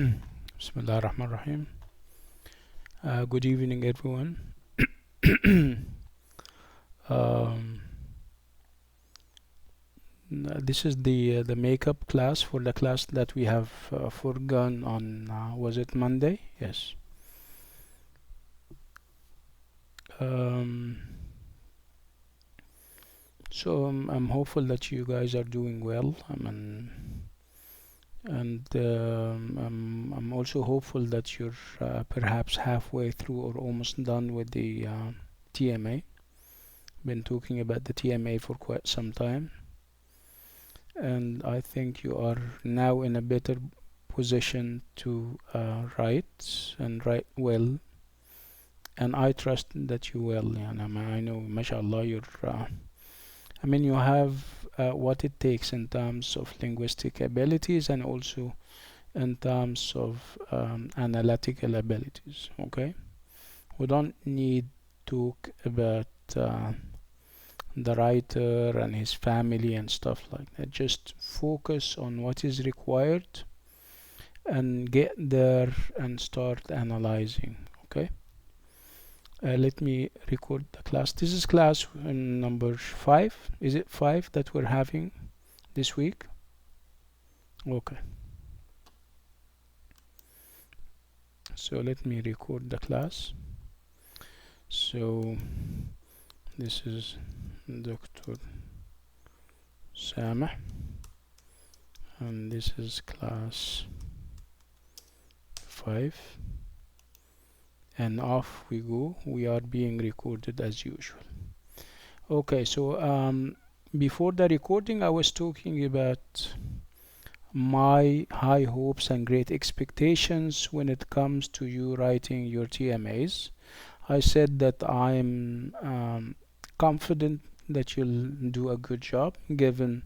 Bismillah ar-Rahman ar-Rahim. Good evening, everyone. um, this is the makeup class for the class that we have forgone on was it Monday? Yes. Um, so I'm hopeful that you guys are doing well. I'm also hopeful that you're perhaps halfway through or almost done with the TMA. Been talking about the TMA for quite some time, and I think you are now in a better position to write and write well. And I trust that you will. And I know, mashallah, you have what it takes in terms of linguistic abilities and also in terms of analytical abilities. Okay, we don't need to talk about the writer and his family and stuff like that. Just focus on what is required and get there and start analyzing. Okay, let me record the class. This is class number 5. Is it 5 that we're having this week? Okay, so let me record the class. So this is Dr. Sameh, and this is class 5, and off we go. We are being recorded as usual. Okay, so before the recording I was talking about my high hopes and great expectations when it comes to you writing your TMAs. I said that I'm confident that you'll do a good job given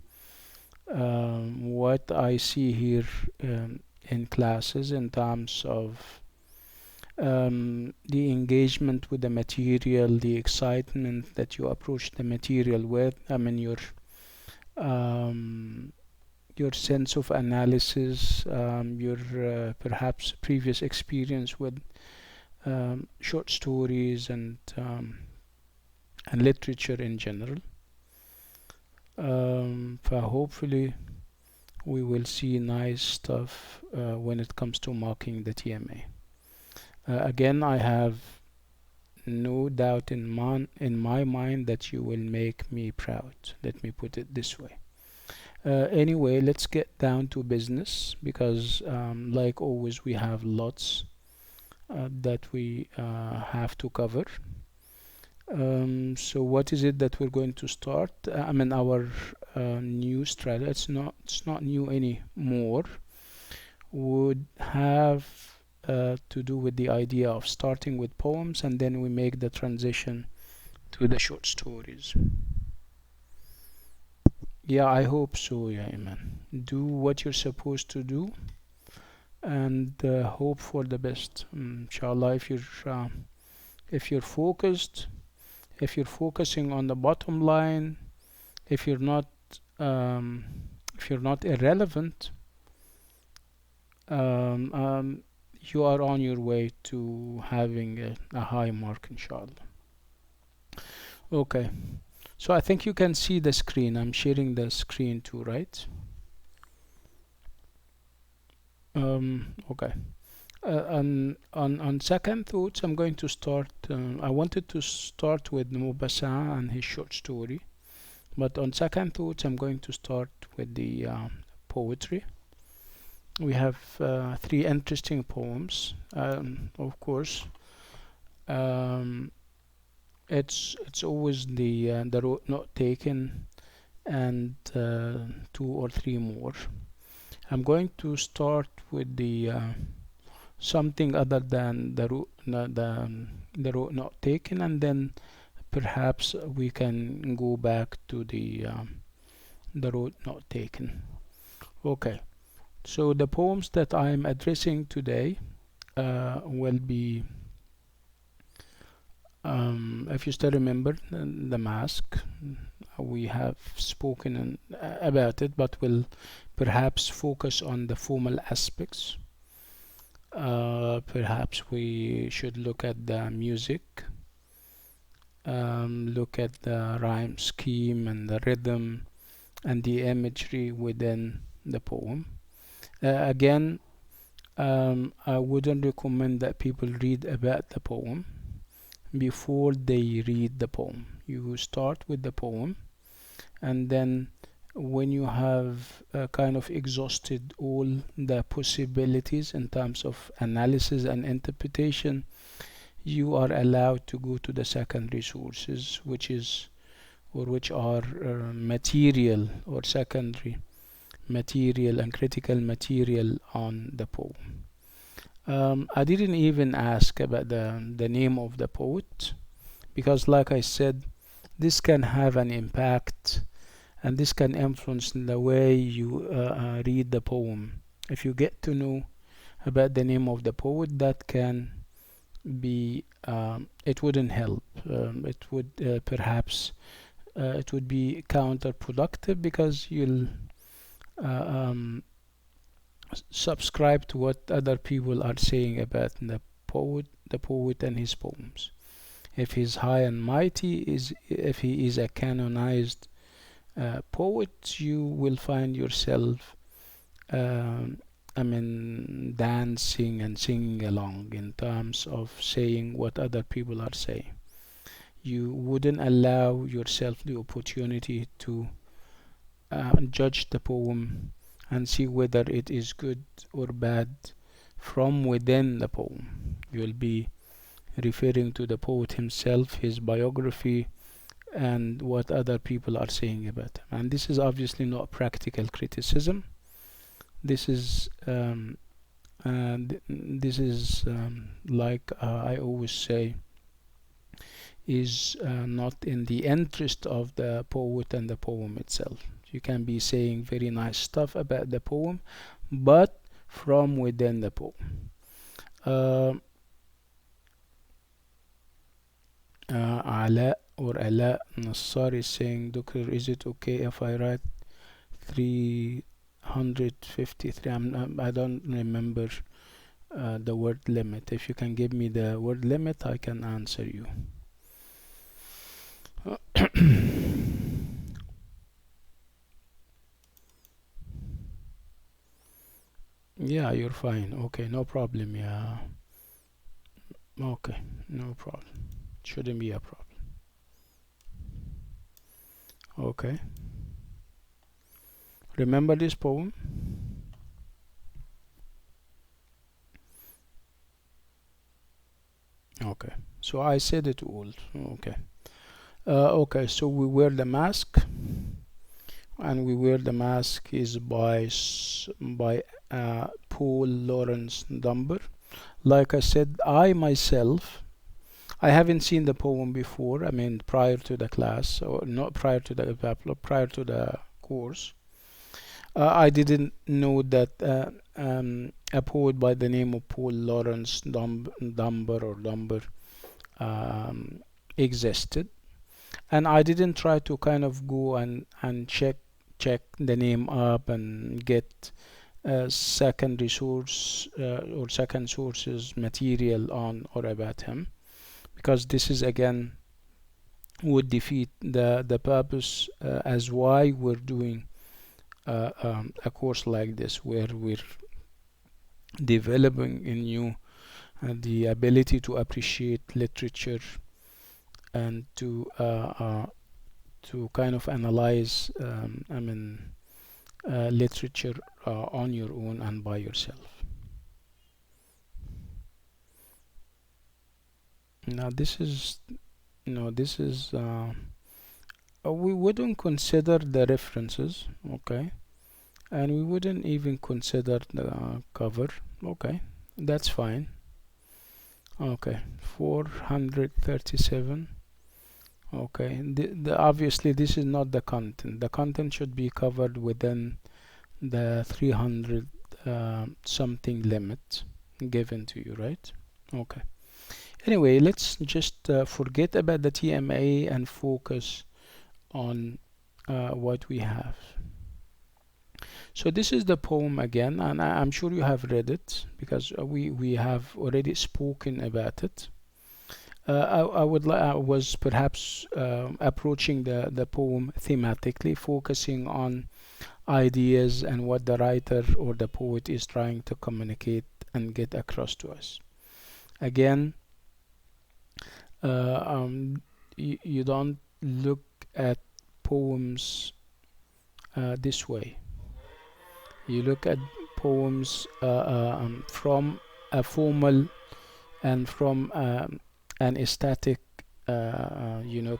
what I see here in classes in terms of the engagement with the material, the excitement that you approach the material with. Your sense of analysis, your perhaps previous experience with short stories and literature in general. Hopefully we will see nice stuff when it comes to marking the TMA. Again, I have no doubt in my mind that you will make me proud. Let me put it this way. Anyway, let's get down to business because like always we have lots that we have to cover. So what is it that we're going to start? Our new strategy, it's not new anymore, would have to do with the idea of starting with poems and then we make the transition to the short stories. Yeah, I hope so. Yeah, Iman. Do what you're supposed to do and hope for the best. Inshallah, if you're focused, if you're focusing on the bottom line, if you're not irrelevant, you are on your way to having a high mark, inshallah. Okay, so I think you can see the screen. I'm sharing the screen too, right? Okay. On second thoughts, I'm going to start. I wanted to start with Mubasa and his short story, but on second thoughts, I'm going to start with the poetry. We have 3 interesting poems. Of course, it's always the road not taken and 2 or 3 more. I'm going to start with the something other than the road not taken, and then perhaps we can go back to the road not taken. Okay, so the poems that I'm addressing today will be if you still remember the mask, we have spoken about it, but we'll perhaps focus on the formal aspects. Perhaps we should look at the music, look at the rhyme scheme and the rhythm and the imagery within the poem. Again, I wouldn't recommend that people read about the poem before they read the poem. You start with the poem, and then when you have kind of exhausted all the possibilities in terms of analysis and interpretation, you are allowed to go to the secondary sources, which are material or secondary material and critical material on the poem. I didn't even ask about the name of the poet, because like I said, this can have an impact and this can influence the way you read the poem. If you get to know about the name of the poet, that can be it wouldn't help. It would perhaps it would be counterproductive, because you'll uh, um, subscribe to what other people are saying about the poet and his poems. If he's high and mighty, if he is a canonized poet, you will find yourself, um, dancing and singing along in terms of saying what other people are saying. You wouldn't allow yourself the opportunity to judge the poem and see whether it is good or bad from within the poem. You'll be referring to the poet himself, his biography, and what other people are saying about him. And this is obviously not practical criticism. This is like I always say, is not in the interest of the poet and the poem itself. You can be saying very nice stuff about the poem, but from within the poem. Ala or Ala Nassar is saying, Doctor, is it okay if I write 353? I don't remember the word limit. If you can give me the word limit, I can answer you. Yeah, you're fine. Okay, no problem. Yeah. Okay, no problem. Shouldn't be a problem. Okay. Remember this poem? Okay. So I said it all. Okay. Okay, so We Wear the Mask, and We Wear the Mask is by Paul Laurence Dunbar. Like I said, I myself, I haven't seen the poem before. Prior to the class, or not prior to the course. I didn't know that a poet by the name of Paul Laurence Dunbar existed, and I didn't try to kind of go and check the name up and get secondary source or second sources material on or about him, because this is again would defeat the purpose as why we're doing a course like this, where we're developing in you the ability to appreciate literature and to kind of analyze literature on your own and by yourself. Now this is we wouldn't consider the references, okay, and we wouldn't even consider the cover. Okay, that's fine. Okay, 437. Okay, obviously this is not the content. The content should be covered within the 300 something limit given to you, right? Okay. Anyway, let's just forget about the TMA and focus on what we have. So this is the poem again, and I'm sure you have read it because we have already spoken about it. I was perhaps approaching the poem thematically, focusing on ideas and what the writer or the poet is trying to communicate and get across to us. Again, uh, um, you don't look at poems this way. You look at poems from a formal and from an aesthetic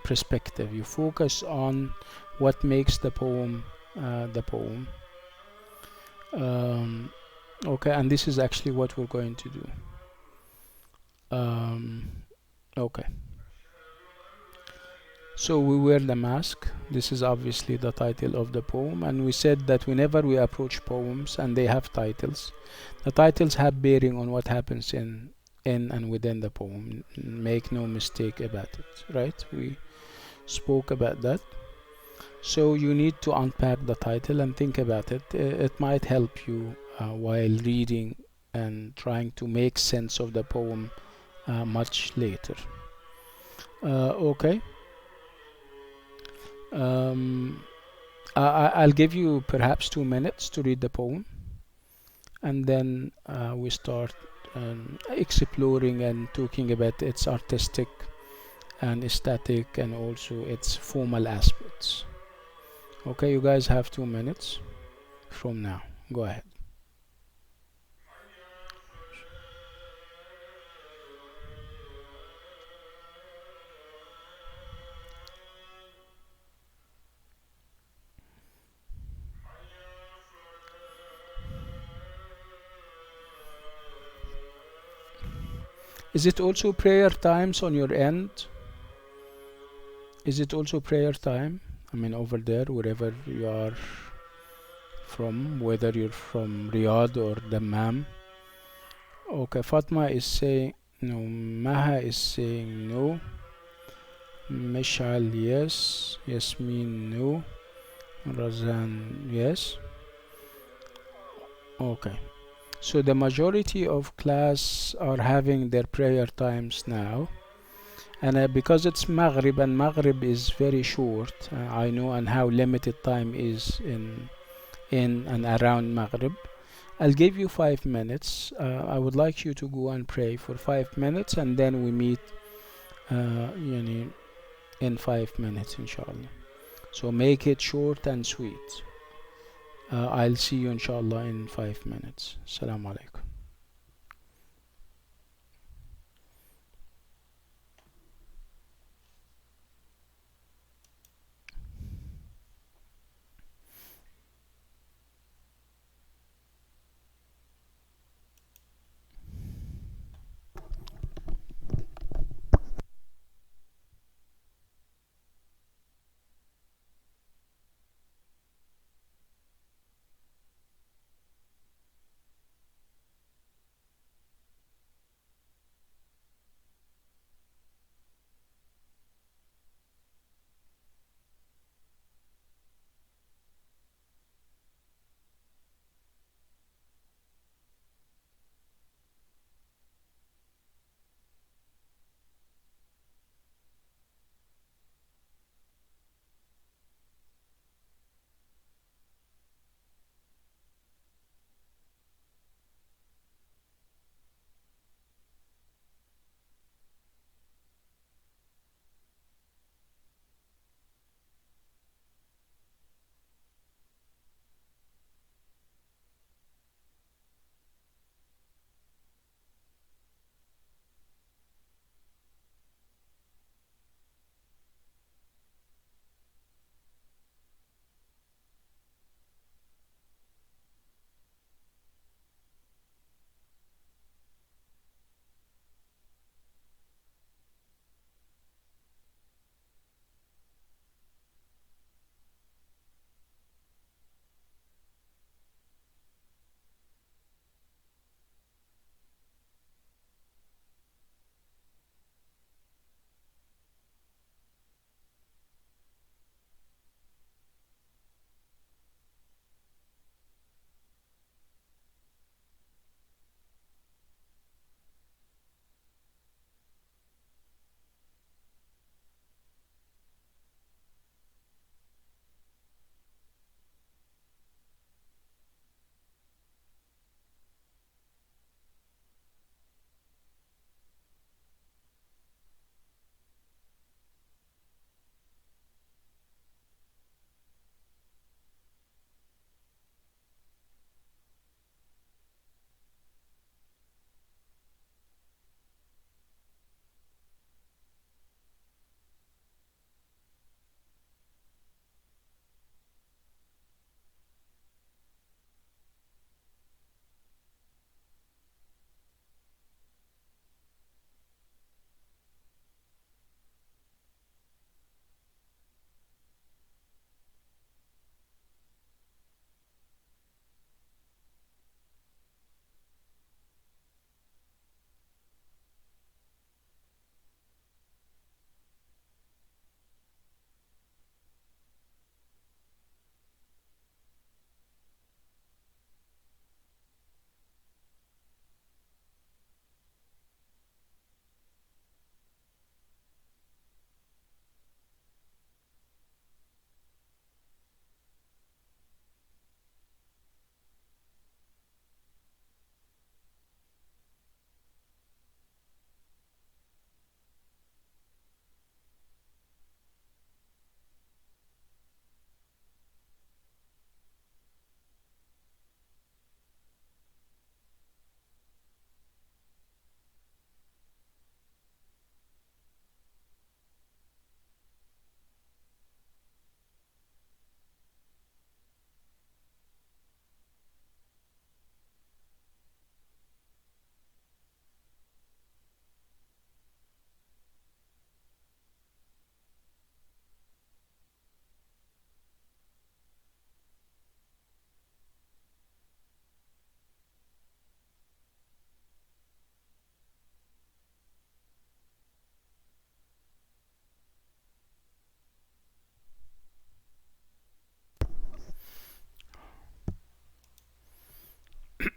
perspective. You focus on what makes the poem. Um, okay, and this is actually what we're going to do. Um, okay, so we wear the mask. This is obviously the title of the poem, and we said that whenever we approach poems and they have titles, the titles have bearing on what happens in and within the poem. Make no mistake about it, right? We spoke about that. So you need to unpack the title and think about it. It might help you while reading and trying to make sense of the poem much later. Okay. Um, I'll give you perhaps 2 minutes to read the poem, and then we start exploring and talking about its artistic and aesthetic and also its formal aspects. Okay, you guys have 2 minutes from now. Go ahead. Is it also prayer times on your end? Is it also prayer time? I mean, over there, wherever you are from, whether you're from Riyadh or Dammam. Okay, Fatma is saying no. Maha is saying no. Mishal, yes. Yasmin, no. Razan, yes. Okay. So the majority of class are having their prayer times now. And because it's Maghrib and Maghrib is very short, I know, and how limited time is in and around Maghrib. I'll give you 5 minutes. I would like you to go and pray for 5 minutes, and then we meet in 5 minutes, inshallah. So make it short and sweet. I'll see you, inshallah, in 5 minutes. Assalamu alaikum.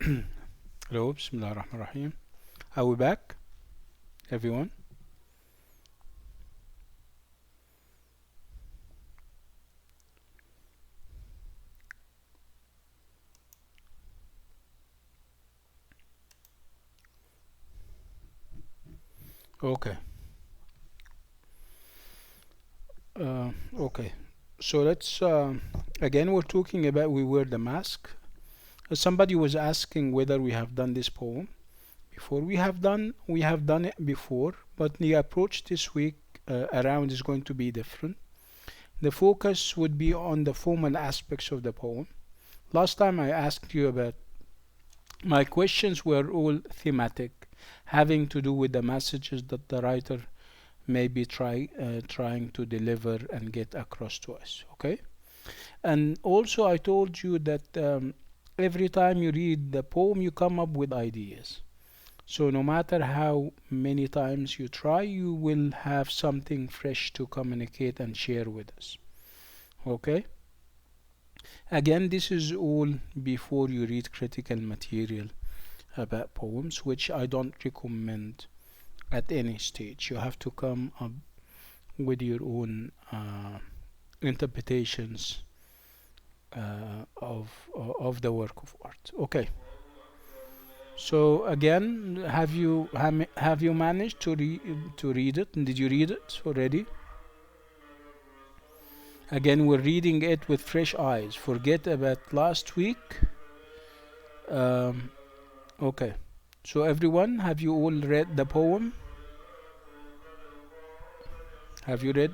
Hello, Bismillah ar-Rahman ar-Rahim. Are we back, everyone? Okay. Okay. So let's again. We're talking about we wear the mask. Somebody was asking whether we have done this poem before. We have done it before, but the approach this week around is going to be different. The focus would be on the formal aspects of the poem. Last time I asked you about, my questions were all thematic, having to do with the messages that the writer may be trying to deliver and get across to us. Okay? And also, I told you that every time you read the poem, you come up with ideas. So, no matter how many times you try, you will have something fresh to communicate and share with us. Okay? Again, this is all before you read critical material about poems, which I don't recommend at any stage. You have to come up with your own interpretations of the work of art. Okay. So again, have you managed to read it? Did you read it already? Again, we're reading it with fresh eyes. Forget about last week. Um, okay. So everyone, have you all read the poem? Have you read?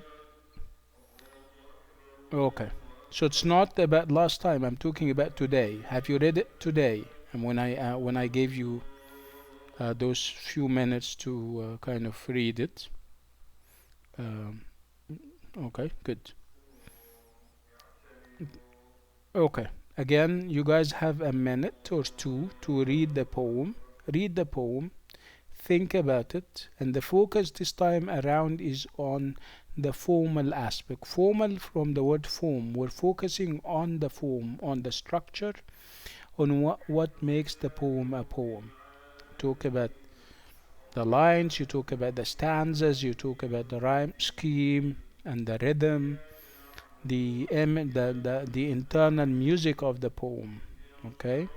Okay. So it's not about last time. I'm talking about today. Have you read it today? And when I gave you those few minutes to kind of read it. Um, okay, good. Okay. Again, you guys have a minute or two to read the poem. Read the poem, think about it, and the focus this time around is on the formal aspect. Formal from the word form. We're focusing on the form, on the structure, on what makes the poem a poem. Talk about the lines, you talk about the stanzas, you talk about the rhyme scheme and the rhythm, the internal music of the poem. Okay?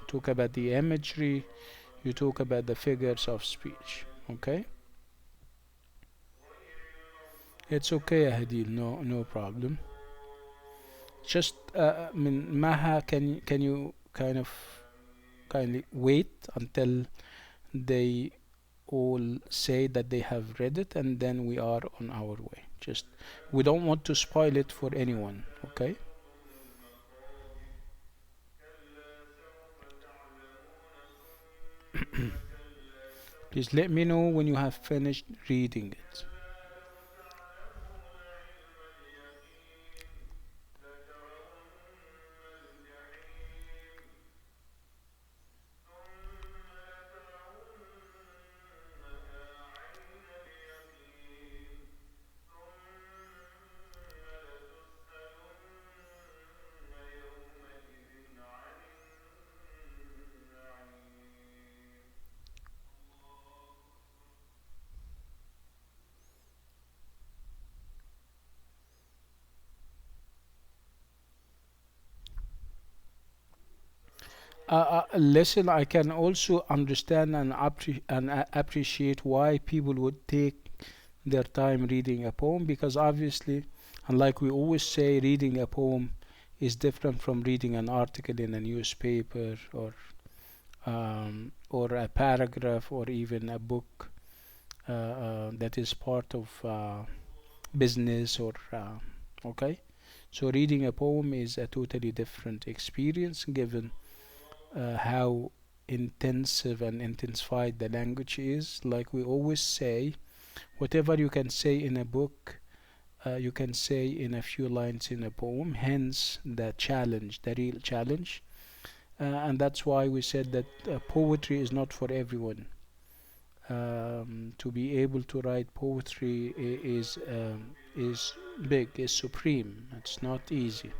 Talk about the imagery, you talk about the figures of speech. Okay? It's okay, Hadil, no problem. Just I mean, Maha, can you kind of kindly wait until they all say that they have read it, and then we are on our way. Just we don't want to spoil it for anyone. Okay? Please let me know when you have finished reading it. Listen, I can also understand and appreciate why people would take their time reading a poem, because obviously, and like we always say, reading a poem is different from reading an article in a newspaper or a paragraph or even a book that is part of business or okay. So reading a poem is a totally different experience given how intensive and intensified the language is. Like we always say, whatever you can say in a book, you can say in a few lines in a poem. Hence the challenge, the real challenge. And that's why we said that poetry is not for everyone. To be able to write poetry is big, is supreme. It's not easy.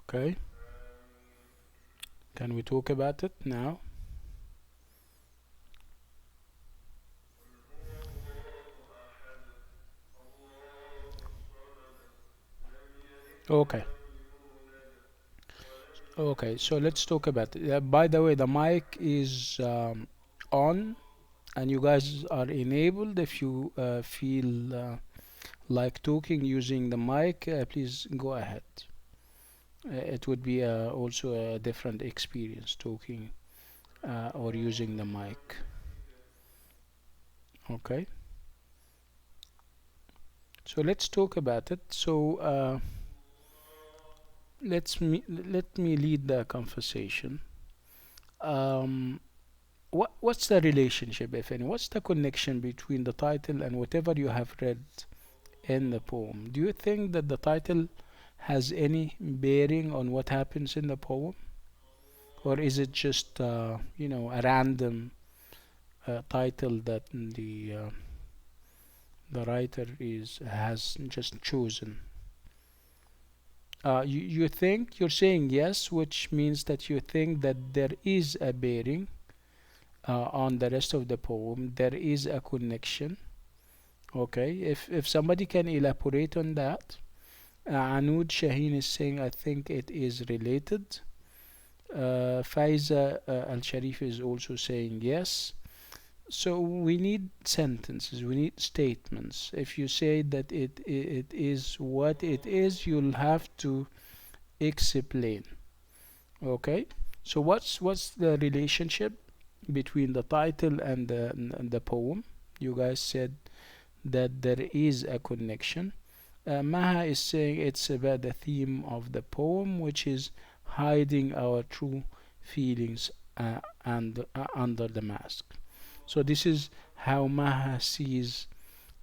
Okay, can we talk about it now? Okay. Okay, so let's talk about it. By the way, the mic is on, and you guys are enabled. If you feel like talking using the mic, please go ahead. It would be also a different experience talking or using the mic. Okay, so let's talk about it. So let me lead the conversation. Um, what's the relationship, if any? What's the connection between the title and whatever you have read in the poem? Do you think that the title has any bearing on what happens in the poem, or is it just a random title that the writer is has just chosen? You think you're saying yes, which means that you think that there is a bearing on the rest of the poem. There is a connection. Okay, if somebody can elaborate on that. Anud Shaheen is saying, I think it is related. Faiza Al Sharif is also saying yes. So we need sentences, we need statements. If you say that it is what it is, you'll have to explain. Okay? So what's the relationship between the title and the poem? You guys said that there is a connection. Maha is saying it's about the theme of the poem, which is hiding our true feelings and under the mask. So this is how Maha sees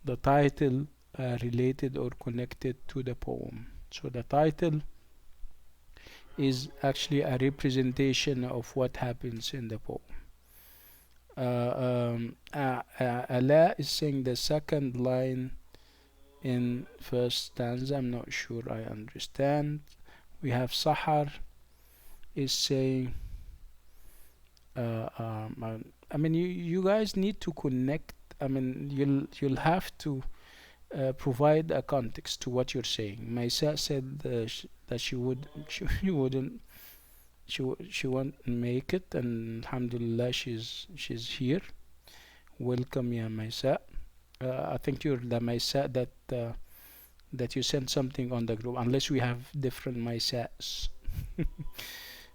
the title related or connected to the poem. So the title is actually a representation of what happens in the poem. Ala is saying the second line in first stanza. I'm not sure I understand. We have Sahar is saying I mean you guys need to connect. I mean you'll have to provide a context to what you're saying. Maisa said that she wouldn't she won't make it, and alhamdulillah she's here. Welcome ya Maisa. I think you're the Maisa that you sent something on the group, unless we have different Maisas.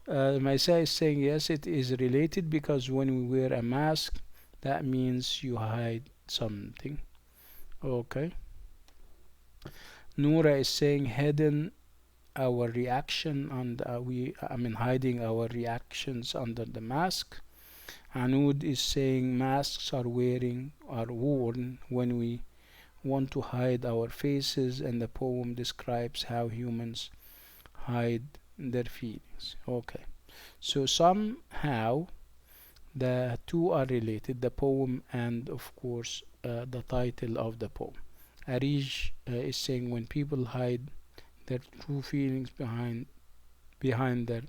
Maisa is saying yes, it is related because when we wear a mask, that means you hide something. Okay. Noura is saying hidden our reaction, and I mean hiding our reactions under the mask. Anud is saying masks are worn when we want to hide our faces, and the poem describes how humans hide their feelings. Okay, so somehow the two are related, the poem and of course the title of the poem. Arij is saying when people hide their true feelings behind their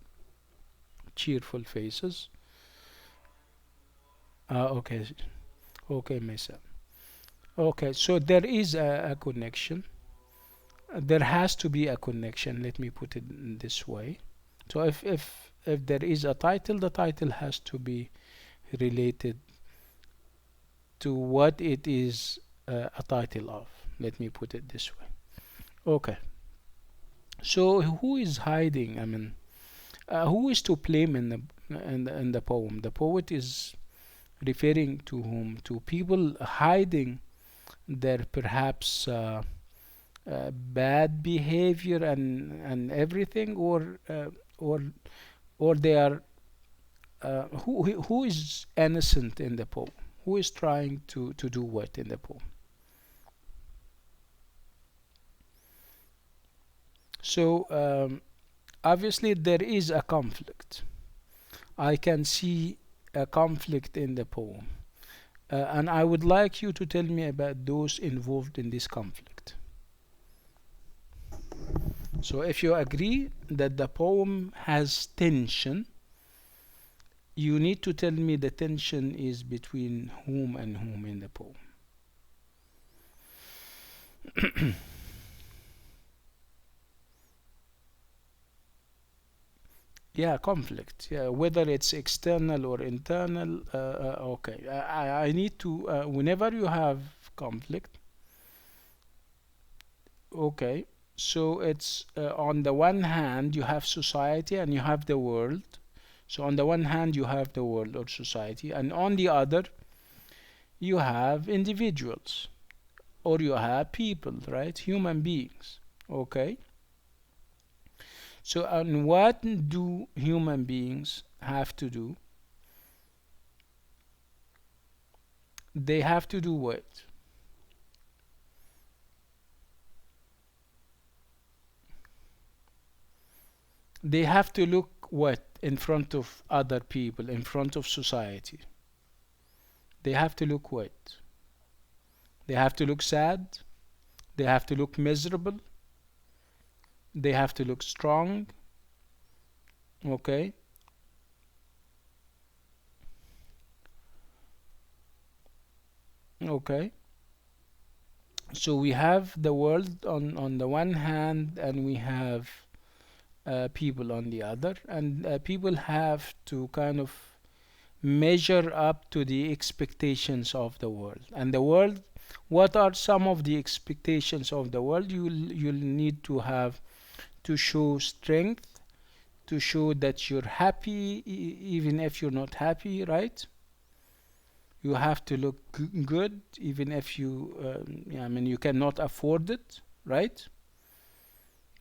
cheerful faces. Okay, okay, Mesa. Okay, so there is a connection. There has to be a connection. Let me put it in this way. So if there is a title, the title has to be related to what it is a title of. Let me put it this way. Okay. So who is hiding? I mean, who is to blame in the poem? The poet is referring to whom? To people hiding their perhaps bad behavior and everything, or or they are who is innocent in the poem? Who is trying to do what in the poem? So obviously there is a conflict. I can see a conflict in the poem, and I would like you to tell me about those involved in this conflict. So if you agree that the poem has tension, you need to tell me the tension is between whom and whom in the poem. Yeah, conflict. Yeah, whether it's external or internal. Okay, I need to. Whenever you have conflict, okay. So it's on the one hand you have society and you have the world. So on the one hand you have the world or society, and on the other you have individuals or you have people, right? Human beings. Okay. So and what do human beings have to do? They have to do what? They have to look what in front of other people, in front of society. They have to look what? They have to look sad. They have to look miserable. They have to look strong. Okay. Okay. So we have the world on the one hand, and we have people on the other, and people have to kind of measure up to the expectations of the world. And the world, what are some of the expectations of the world? You'll need to have to show strength, to show that you're happy even if you're not happy, right? You have to look good even if you yeah, I mean you cannot afford it, right?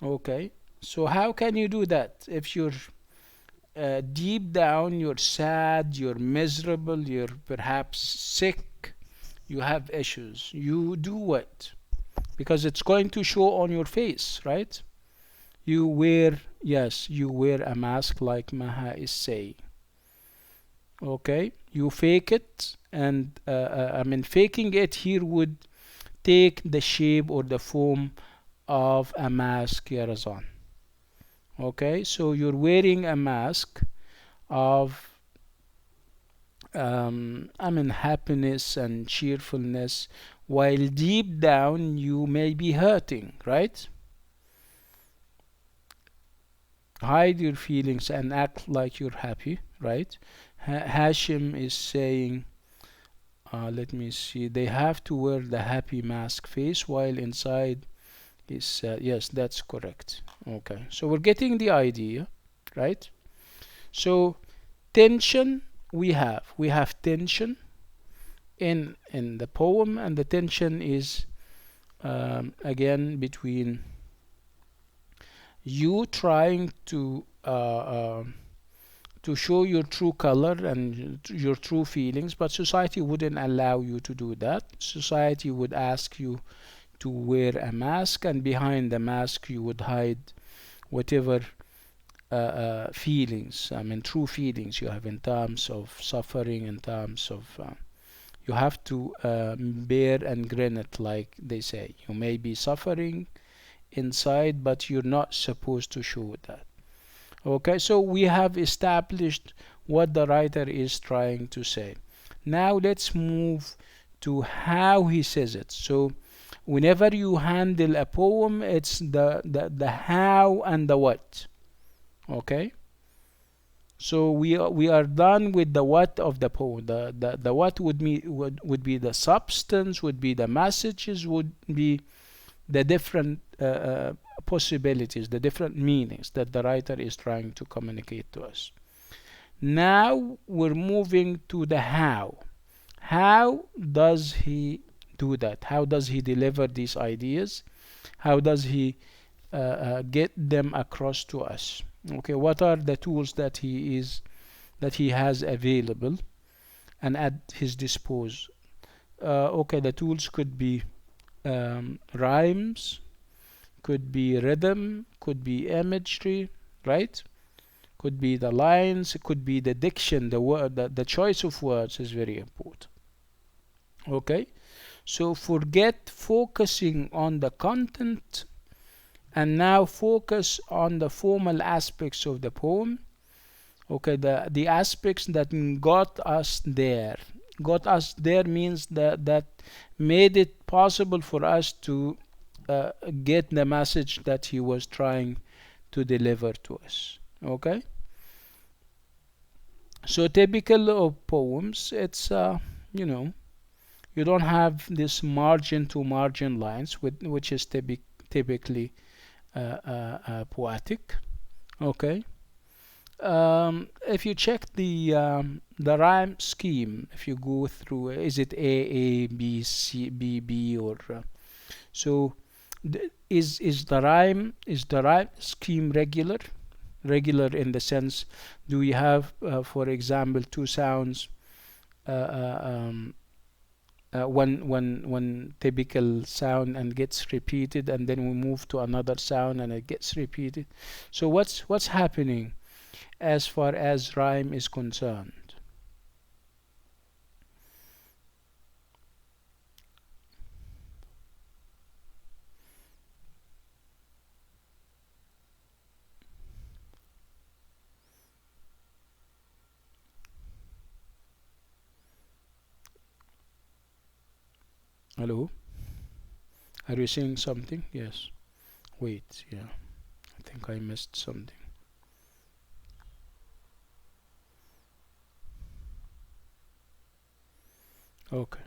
Okay. So how can you do that if you're deep down you're sad, you're miserable, you're perhaps sick, you have issues? You do what? Because it's going to show on your face, right? You wear, yes, you wear a mask like Maha is saying. Okay, you fake it, and I mean faking it here would take the shape or the form of a mask, Yarazan. Okay, so you're wearing a mask of I mean happiness and cheerfulness, while deep down you may be hurting, right? Hide your feelings and act like you're happy, right? Hashim is saying, let me see, they have to wear the happy mask face while inside is sad. Yes, that's correct. Okay, so we're getting the idea, right? So tension, we have tension in the poem, and the tension is again between you trying to show your true color and your true feelings, but society wouldn't allow you to do that. Society would ask you to wear a mask, and behind the mask you would hide whatever feelings, I mean true feelings you have in terms of suffering, in terms of you have to bear and grin it, like they say. You may be suffering inside, but you're not supposed to show that. Okay, so we have established what the writer is trying to say. Now let's move to how he says it. So whenever you handle a poem, it's the how and the what. Okay, so we are done with the what of the poem. The what would be the substance, would be the messages, would be the different possibilities, the different meanings that the writer is trying to communicate to us. Now we're moving to the how. How does he do that? How does he deliver these ideas? How does he get them across to us? Okay, what are the tools that he has available and at his disposal? Okay, the tools could be rhymes, could be rhythm, could be imagery, right? Could be the lines, it could be the diction, the word, the choice of words is very important. Okay, so forget focusing on the content and now focus on the formal aspects of the poem. Okay, the aspects that got us there. Got us there means that made it possible for us to get the message that he was trying to deliver to us. Okay, so typical of poems, it's you know, you don't have this margin to margin lines, which is typically poetic. Okay, if you check the rhyme scheme, if you go through, is it A B C B B, or so is the rhyme scheme regular? Regular in the sense, do we have, for example, two sounds, uh, uh, um, one typical sound and gets repeated, and then we move to another sound and it gets repeated? So what's happening as far as rhyme is concerned? Hello, are you saying something? Yes. Wait, yeah, I think I missed something. Okay.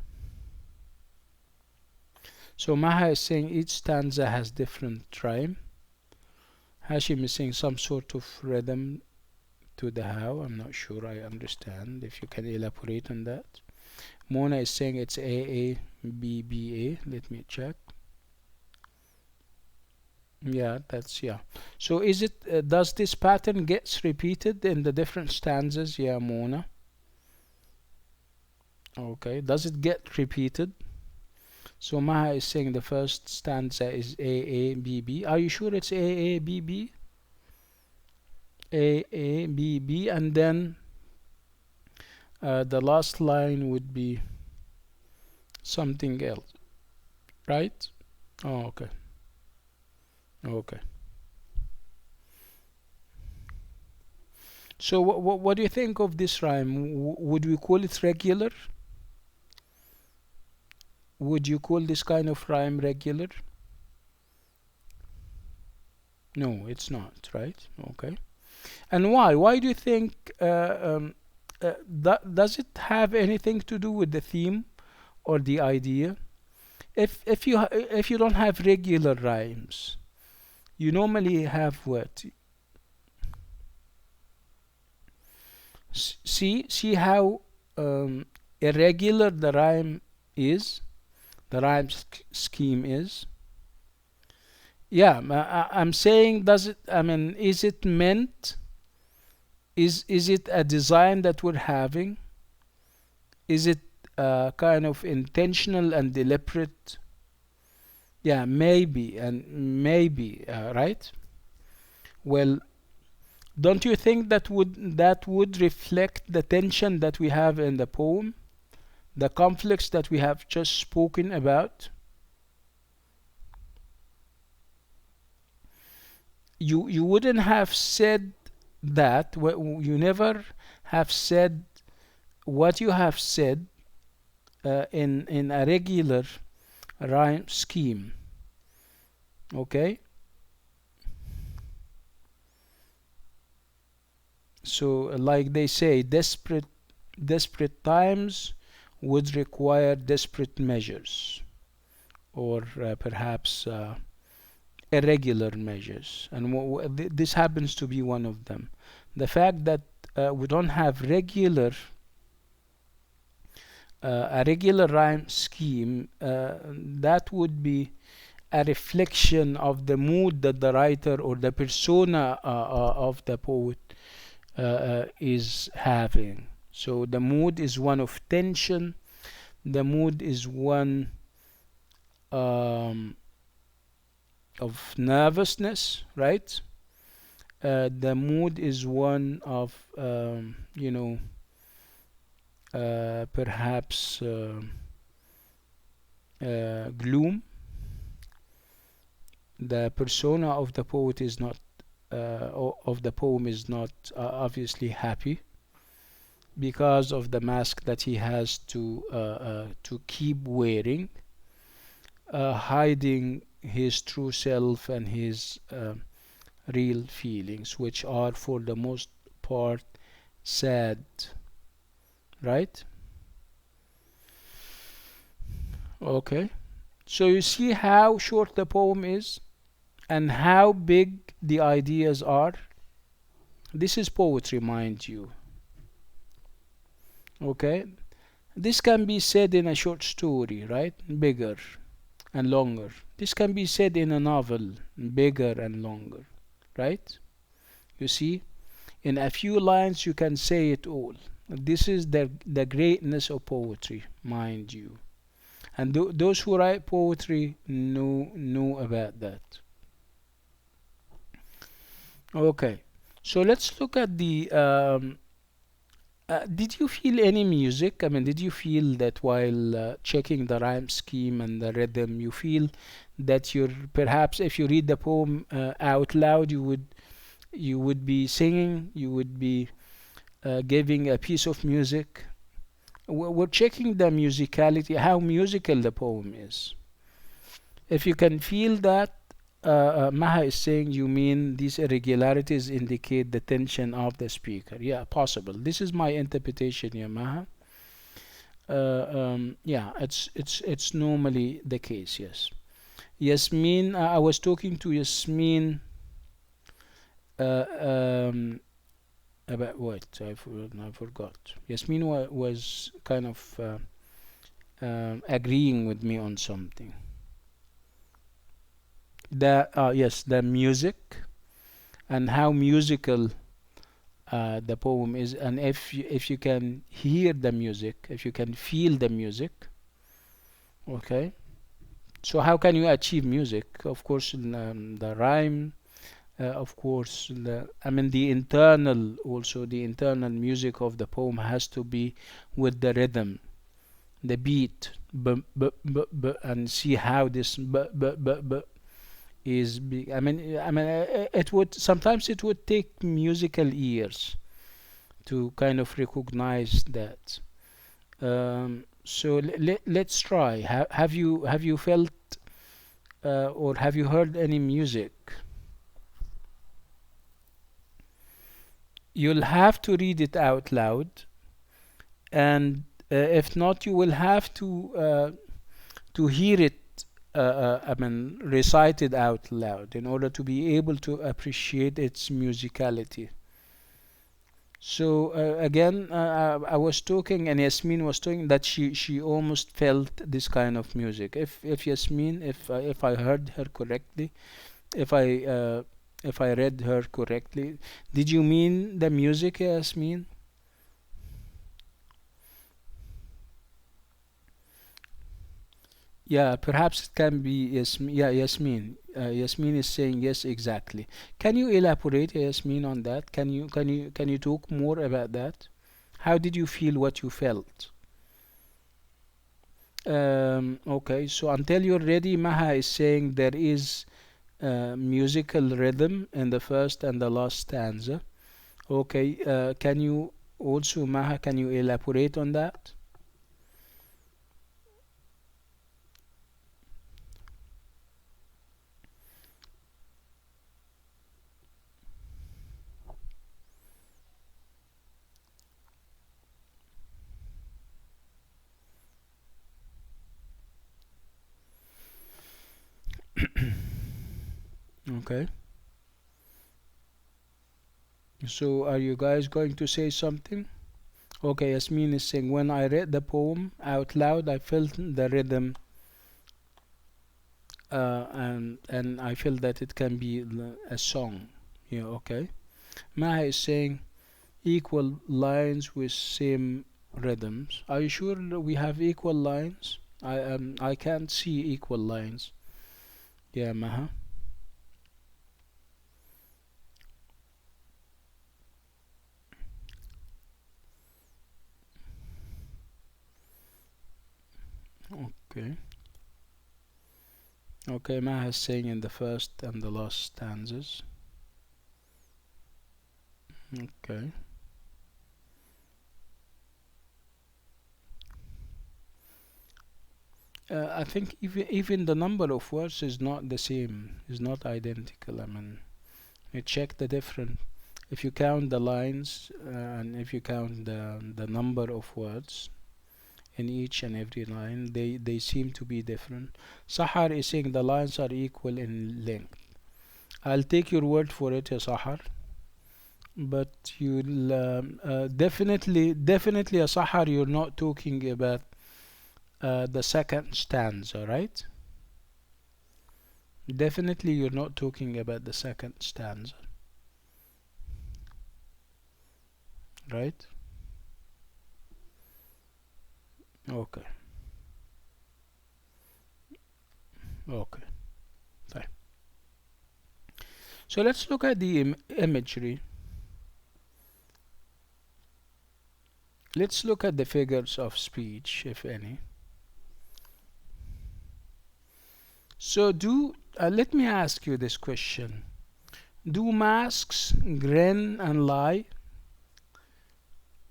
So Maha is saying each stanza has different rhyme. Hashim is saying some sort of rhythm to the how. I'm not sure I understand. If you can elaborate on that. Mona is saying it's A B B A. Let me check. Yeah, that's, yeah. So is it, does this pattern gets repeated in the different stanzas? Yeah, Mona. Okay. Does it get repeated? So Maha is saying the first stanza is A B B. Are you sure it's A B B? A B B, and then the last line would be something else, right? Oh, okay. Okay. So what do you think of this rhyme? Would we call it regular? Would you call this kind of rhyme regular? No, it's not, right? Okay. And why? Why do you think, does it have anything to do with the theme or the idea? If you don't have regular rhymes, you normally have what? See how irregular the rhyme scheme is. Yeah, I'm saying, does it? I mean, is it meant? Is it a design that we're having? Is it kind of intentional and deliberate? Yeah, maybe, and maybe, right? Well, don't you think that would reflect the tension that we have in the poem, the conflicts that we have just spoken about? You wouldn't have said that. You never have said what you have said in a regular rhyme scheme. Okay, so like they say, desperate times would require desperate measures, or perhaps irregular measures, and this happens to be one of them. The fact that we don't have a regular rhyme scheme, that would be a reflection of the mood that the writer or the persona of the poet is having. So the mood is one of tension, the mood is one um, of nervousness, right? The mood is one of perhaps gloom. the persona of the poet is not of the poem is not obviously happy because of the mask that he has to keep wearing, hiding his true self and his real feelings, which are for the most part sad, right? Okay, so you see how short the poem is and how big the ideas are. This is poetry, mind you. Okay, this can be said in a short story, right? Bigger and longer. This can be said in a novel, bigger and longer, right? You see, in a few lines you can say it all. This is the greatness of poetry, mind you. And those who write poetry know about that. Okay, so let's look at the did you feel any music? I mean, did you feel that while checking the rhyme scheme and the rhythm, you feel that you're perhaps if you read the poem out loud, you would be singing, you would be giving a piece of music. We're checking the musicality, how musical the poem is. If you can feel that, Maha is saying you mean these irregularities indicate the tension of the speaker. Yeah, possible. This is my interpretation, yeah, Maha. Yeah, it's normally the case. Yes, Yasmin. I was talking to Yasmin uh, um, about what I forgot. Yasmin was kind of agreeing with me on something. The music and how musical the poem is, and if you can hear the music, if you can feel the music, okay. So how can you achieve music? Of course, the rhyme, of course, I mean the internal music of the poem has to be with the rhythm, the beat, and see how this it would sometimes it would take musical ears to kind of recognize that. So let's try. Have you felt or have you heard any music? You'll have to read it out loud, and if not, you will have to hear it. Recited out loud in order to be able to appreciate its musicality. So again, I was talking, and Yasmin was talking that she almost felt this kind of music. If Yasmin, if I heard her correctly, if I uh, if I read her correctly, did you mean the music, Yasmin? Yeah, perhaps it can be Yasmin. Yeah, Yasmin. Yasmin is saying yes, exactly. Can you elaborate, Yasmin, on that? Can you talk more about that? How did you feel what you felt? Okay, so until you're ready, Maha is saying there is musical rhythm in the first and the last stanza. Okay, can you also, Maha, can you elaborate on that? Okay, so are you guys going to say something? Okay, Yasmin is saying, when I read the poem out loud, I felt the rhythm, and I feel that it can be a song. Yeah, okay. Maha is saying, equal lines with same rhythms. Are you sure that we have equal lines? I can't see equal lines. Yeah, Maha. Okay. Okay, Maha is saying in the first and the last stanzas. Okay. I think even the number of words is not the same, is not identical. I mean, you check the different. If you count the lines and if you count the number of words in each and every line, they seem to be different. Sahar is saying the lines are equal in length. I'll take your word for it, ya Sahar. But you'll definitely, a Sahar, you're not talking about the second stanza, right? Definitely, you're not talking about the second stanza, right? Okay, okay. Fine. So let's look at the imagery. Let's look at the figures of speech, if any. So let me ask you this question. Do masks grin and lie?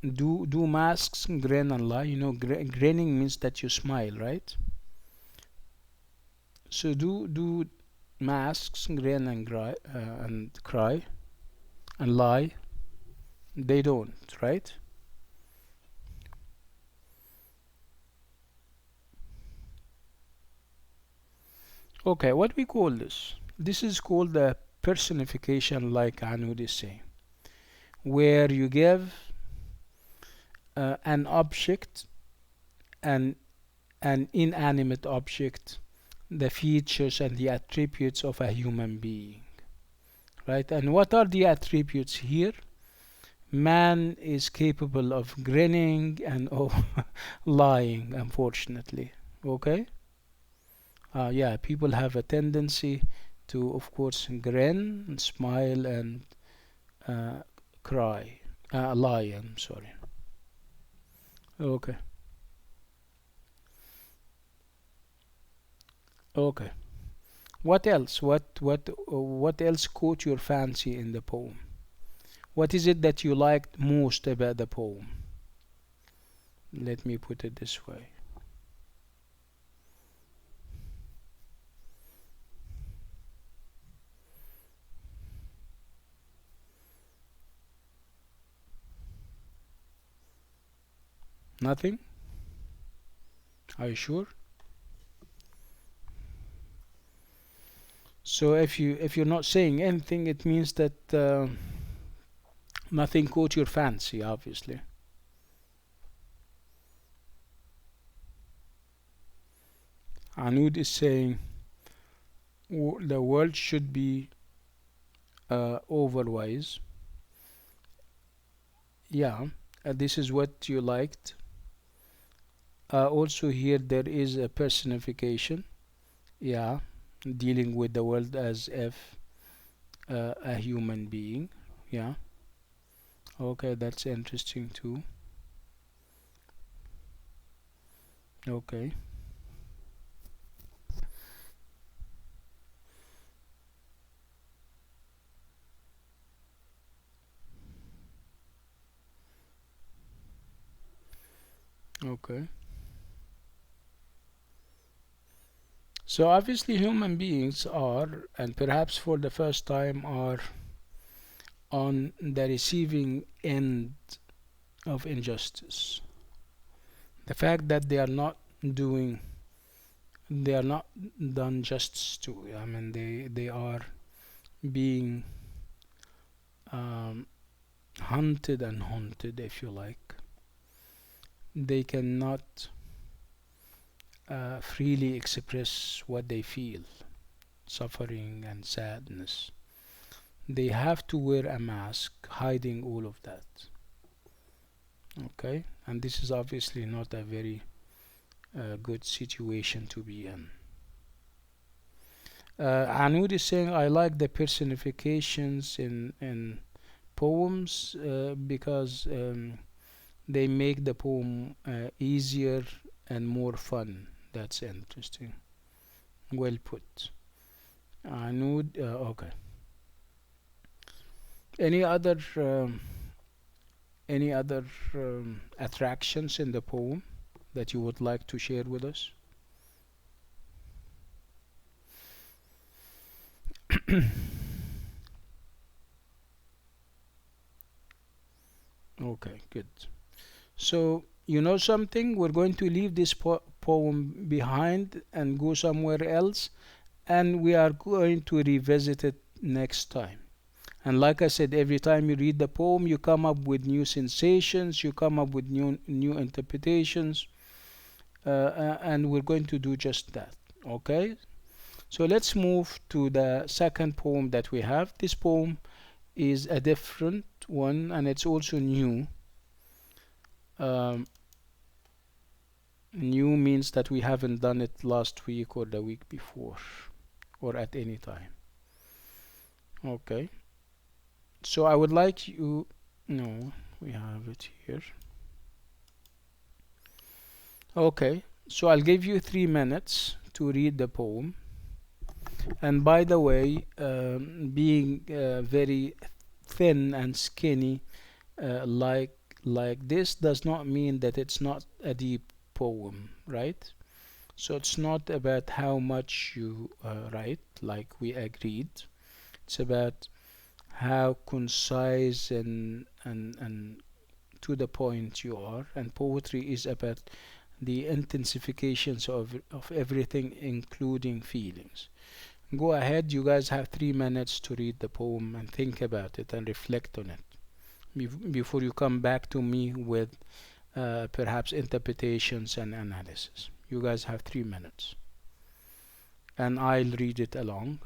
Do masks grin and lie? You know, grinning means that you smile, right? So do masks grin and cry and lie? They don't, right? Okay, what we call this? This is called the personification, like Anud is saying, where you give an object, an inanimate object, the features and the attributes of a human being, right? And what are the attributes here? Man is capable of grinning and of lying, unfortunately. Okay? Yeah, people have a tendency to, of course, grin, and smile, and uh, cry. Lie, I'm sorry. Okay. Okay. What else? What else caught your fancy in the poem? What is it that you liked most about the poem? Let me put it this way. Nothing? Are you sure? So if you're not saying anything, it means that nothing caught your fancy, obviously. Anud is saying the world should be overwise. Yeah, this is what you liked. Also here there is a personification. Yeah, dealing with the world as if a human being. Yeah. Okay, that's interesting too. Okay. Okay. So obviously human beings are, and perhaps for the first time, are on the receiving end of injustice. The fact that doing they are not done justice to. I mean, they are being um, hunted and haunted, if you like. They cannot freely express what they feel, suffering and sadness. They have to wear a mask hiding all of that. Okay, and this is obviously not a very good situation to be in. Anud is saying, I like the personifications in poems because they make the poem easier and more fun. That's interesting. Well put. Nude. Okay. Any other any other attractions in the poem that you would like to share with us? Okay, good. So, you know something? We're going to leave this poem behind and go somewhere else, and we are going to revisit it next time. And like I said, every time you read the poem, you come up with new sensations, you come up with new interpretations, and we're going to do just that. Okay? So let's move to the second poem that we have. This poem is a different one, and it's also new. Um, New means that we haven't done it last week or the week before or at any time. Okay. So I would like you. No, we have it here. Okay. So I'll give you 3 minutes to read the poem. And by the way, being very thin and skinny, uh, like like this, does not mean that it's not a deep poem, right? So it's not about how much you write, like we agreed. It's about how concise and to the point you are. And poetry is about the intensifications of everything, including feelings. Go ahead, you guys have 3 minutes to read the poem and think about it and reflect on it before you come back to me with perhaps interpretations and analysis. You guys have 3 minutes, and I'll read it along.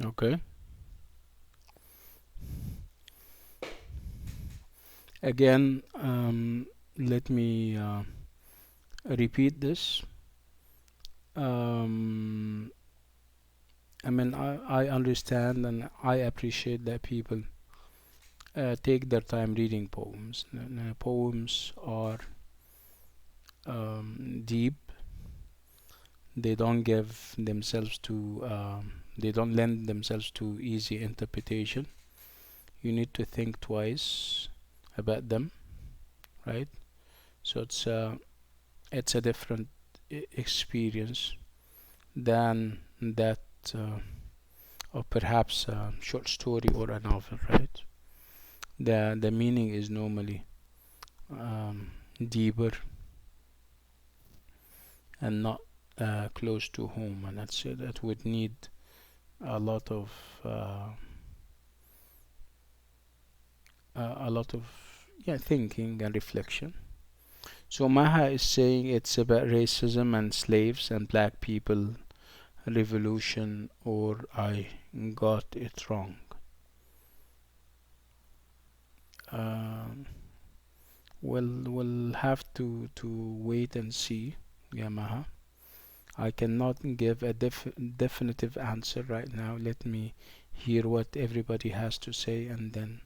Okay. Again, let me repeat this. Um, I understand and I appreciate that people take their time reading poems. Poems are deep. They don't give themselves to. They don't lend themselves to easy interpretation. You need to think twice about them, right? So it's a different experience than that of perhaps a short story or a novel, right? The meaning is normally deeper and not close to home, and that would need a lot of uh, a lot of thinking and reflection. So Maha is saying it's about racism and slaves and black people, revolution, or I got it wrong. Um, we'll have to wait and see, Yamaha. I cannot give a definitive answer right now. Let me hear what everybody has to say, and then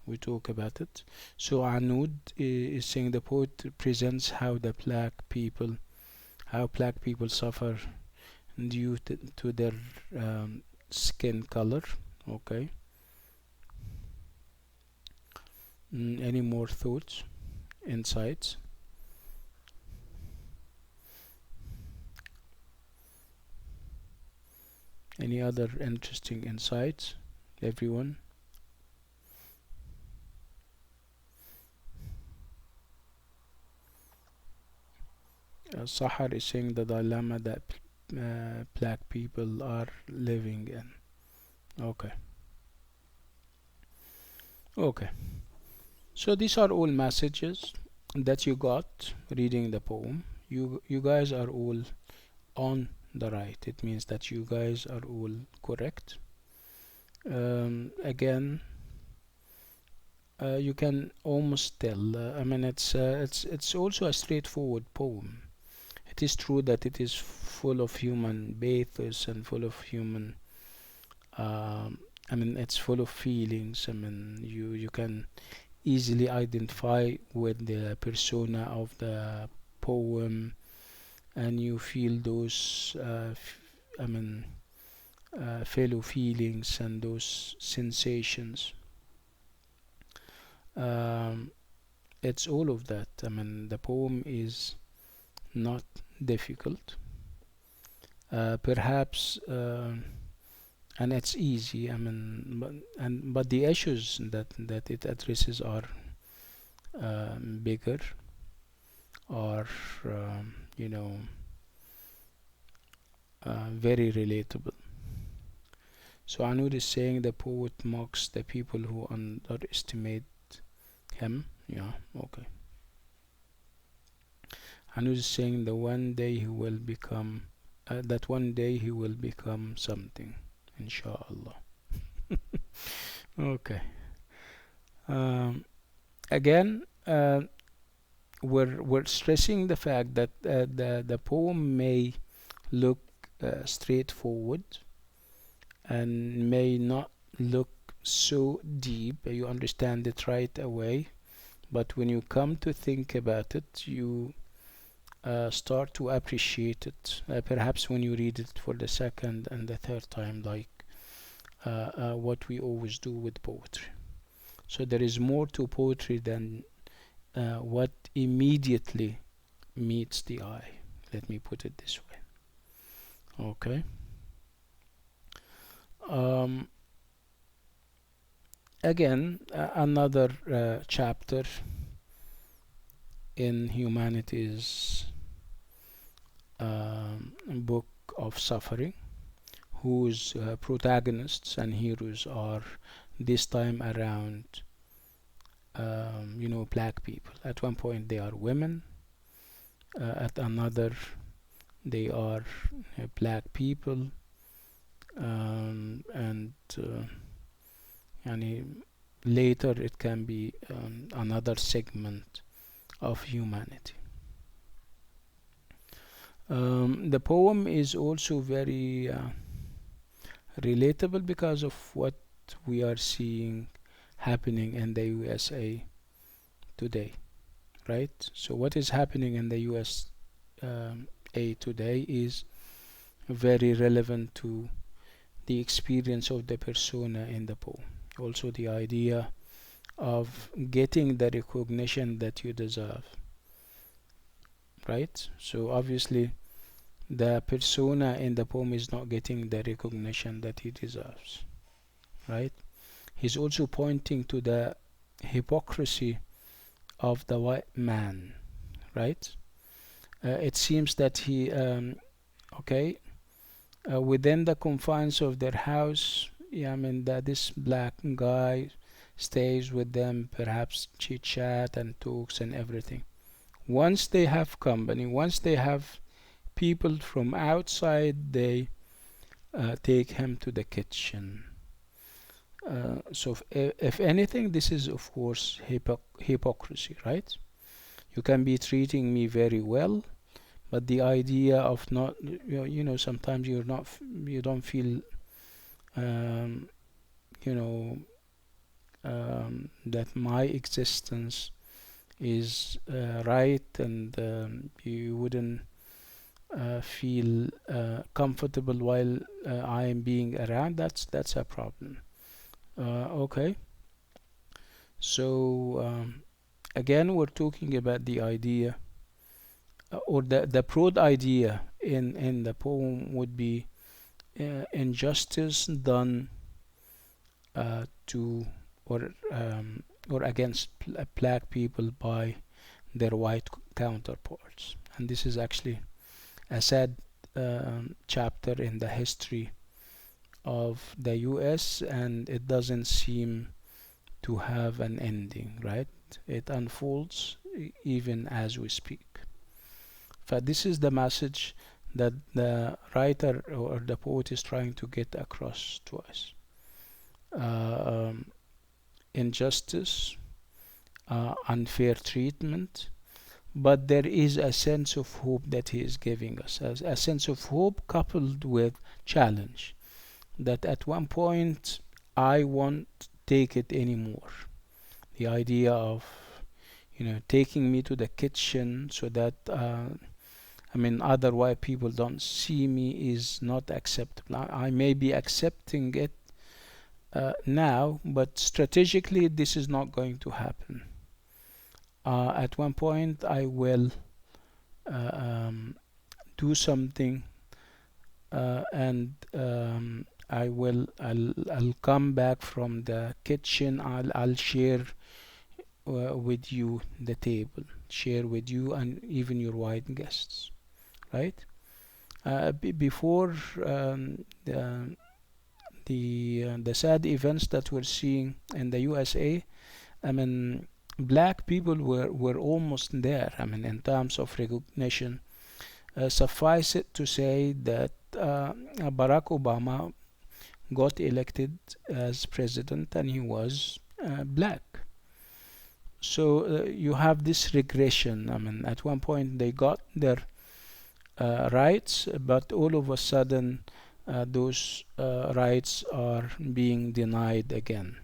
we talk about it. So Anud is saying the poet presents how black people suffer due to their skin color. Okay. Any more thoughts, insights? Any other interesting insights, everyone? Sahar is saying the dilemma that black people are living in. Okay. Okay. So these are all messages that you got reading the poem. You guys are all on the right. It means that you guys are all correct. Again, you can almost tell. I mean, it's also a straightforward poem. It is true that it is full of human pathos and full of human. Um, I mean, it's full of feelings. I mean, you can easily identify with the persona of the poem, and you feel those. I mean, fellow feelings and those sensations. Um, it's all of that. I mean, the poem is not difficult. Perhaps, and it's easy. I mean, but the issues that it addresses are bigger, or you know, very relatable. So Anud is saying the poet mocks the people who underestimate him. Yeah, okay. Anud is saying that one day he will become something, inshallah. Okay. Um, Again, we're stressing the fact that the poem may look straightforward and may not look so deep. You understand it right away, but when you come to think about it, you start to appreciate it. Perhaps when you read it for the second and the third time, like what we always do with poetry. So there is more to poetry than what immediately meets the eye. Let me put it this way. Okay. Um, Again, another chapter in humanity's book of suffering, whose protagonists and heroes are this time around, black people. At one point, they are women. At another, they are black people, and later it can be another segment of humanity. The poem is also very relatable because of what we are seeing happening in the USA today, right? So what is happening in the USA today is very relevant to the experience of the persona in the poem. Also the idea of getting the recognition that you deserve. right? So obviously the persona in the poem is not getting the recognition that he deserves, right? He's also pointing to the hypocrisy of the white man, right? It seems that he, okay, within the confines of their house, yeah, I mean that this black guy stays with them, perhaps chit chat and talks and everything. Once they have company, once they have people from outside, they take him to the kitchen. So if anything, this is of course hypocrisy, right? You can be treating me very well, but the idea of not, sometimes you don't feel, um, you know, that my existence is right, and you wouldn't feel comfortable while I am being around. That's a problem. Okay, so again, we're talking about the idea, or the broad idea in the poem would be injustice done to, or against black people by their white counterparts. And this is actually a sad chapter in the history of the US, and it doesn't seem to have an ending, right? It unfolds even as we speak. But this is the message that the writer or the poet is trying to get across to us. Injustice, unfair treatment, but there is a sense of hope that he is giving us, a sense of hope coupled with challenge, that at one point I won't take it anymore. The idea of taking me to the kitchen so that other white people don't see me is not acceptable. I may be accepting it now, but strategically this is not going to happen. At one point I will do something, and I'll come back from the kitchen. I'll share with you the table, share with you and even your white guests, right? Before the sad events that we're seeing in the USA, black people were almost there. In terms of recognition, suffice it to say that Barack Obama got elected as president, and he was black. So you have this regression. At one point they got their rights, but all of a sudden those rights are being denied again.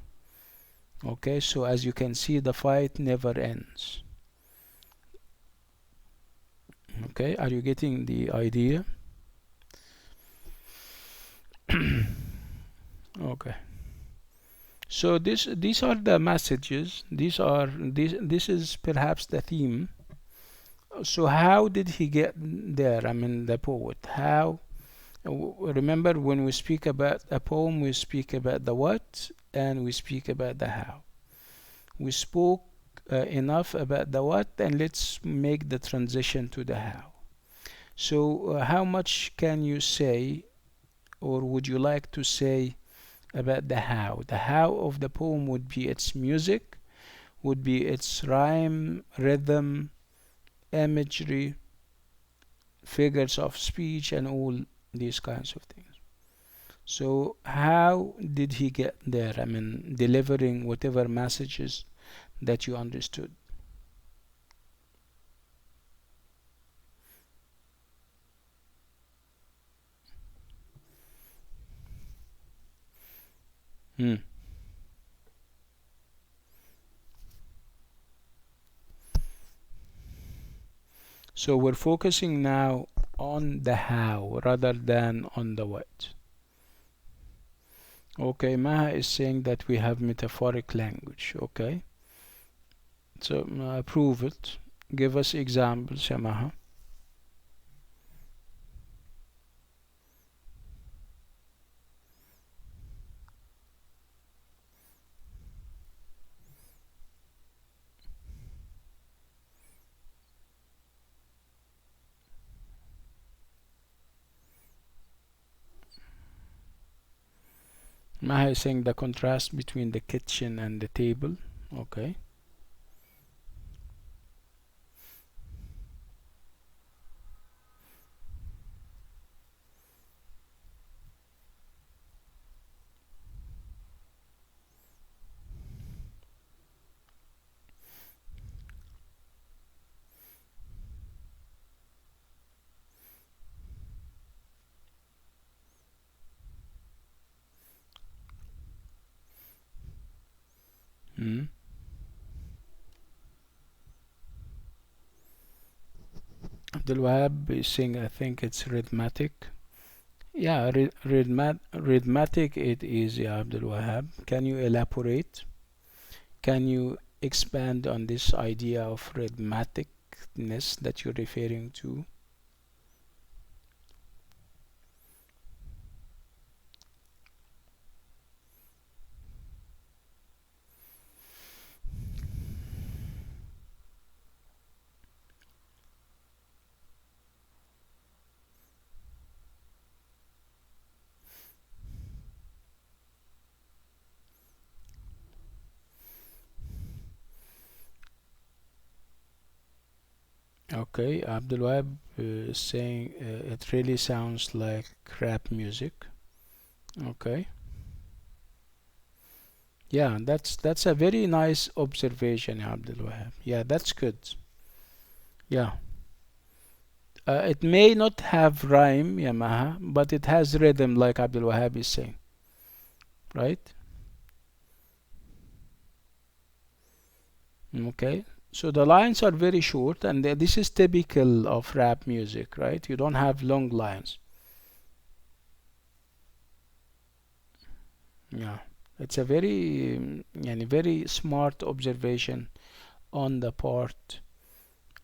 Okay, so as you can see, the fight never ends. Okay, are you getting the idea? Okay, so these are the messages. This is perhaps the theme. So how did he get there? The poet. How? Remember, when we speak about a poem, we speak about the what and we speak about the how. We spoke enough about the what, and let's make the transition to the how. So how much can you say, or would you like to say, about the how? The how of the poem would be its music, would be its rhyme, rhythm, imagery, figures of speech, and all these kinds of things. So how did he get there? Delivering whatever messages that you understood. So we're focusing now on the how rather than on the what. Okay, Maha is saying that we have metaphoric language. Okay, so prove it. Give us examples, Maha. Maha is saying the contrast between the kitchen and the table. Okay. Hmm. Abdul Wahab is saying I think it's rhythmatic. Yeah, rhythmatic it is, yeah, Abdul Wahab. Can you elaborate? Can you expand on this idea of rhythmaticness that you're referring to? Okay, Abdul Wahab is saying it really sounds like rap music. Okay. Yeah, that's a very nice observation, Abdul Wahab. Yeah, that's good. Yeah. It may not have rhyme, Yamaha, but it has rhythm, like Abdul Wahab is saying, right? Okay. So the lines are very short, and this is typical of rap music, right? You don't have long lines. Yeah. It's a very, very smart observation on the part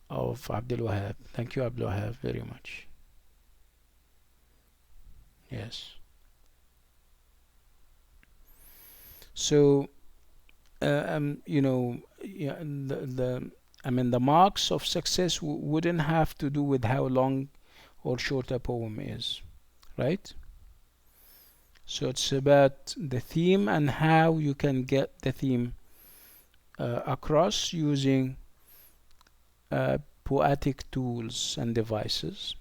of Abdul Wahab. Thank you, Abdul Wahab, very much. Yes. So, yeah, I mean, the marks of success wouldn't have to do with how long or short a poem is, right? So it's about the theme and how you can get the theme across using poetic tools and devices.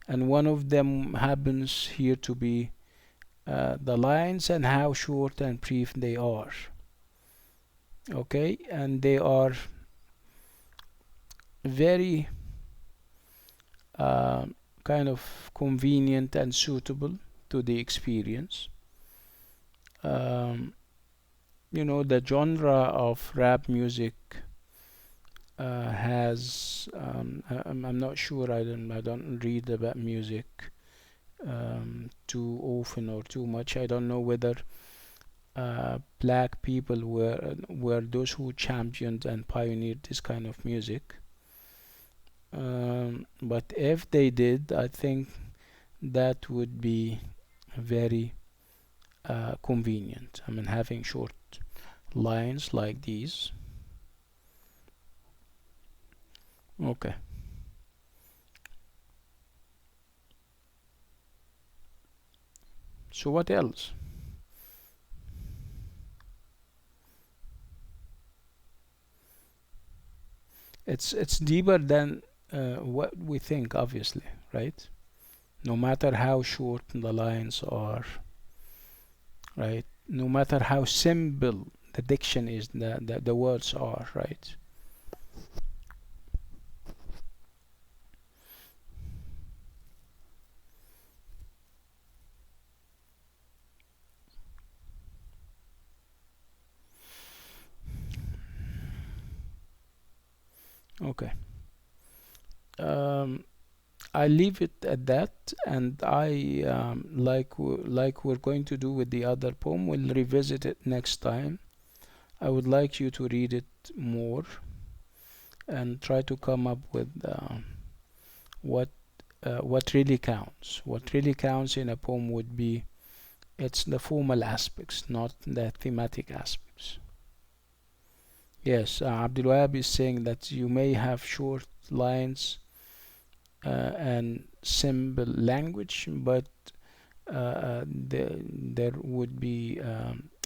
And one of them happens here to be the lines and how short and brief they are. Okay, and they are very uh, kind of convenient and suitable to the experience. Um, the genre of rap music has I'm not sure. I don't read about music too often or too much. I don't know whether black people were those who championed and pioneered this kind of music. But if they did, I think that would be very convenient. I mean, having short lines like these. Okay. So what else? It's deeper than what we think, obviously, right? No matter how short the lines are, right? No matter how simple the diction is, the words are, right? Okay. Um, I leave it at that, and I like we're going to do with the other poem. We'll revisit it next time. I would like you to read it more and try to come up with what what really counts. What really counts in a poem would be it's the formal aspects, not the thematic aspects. Yes, Abdul Wahab is saying that you may have short lines and simple language, but there would be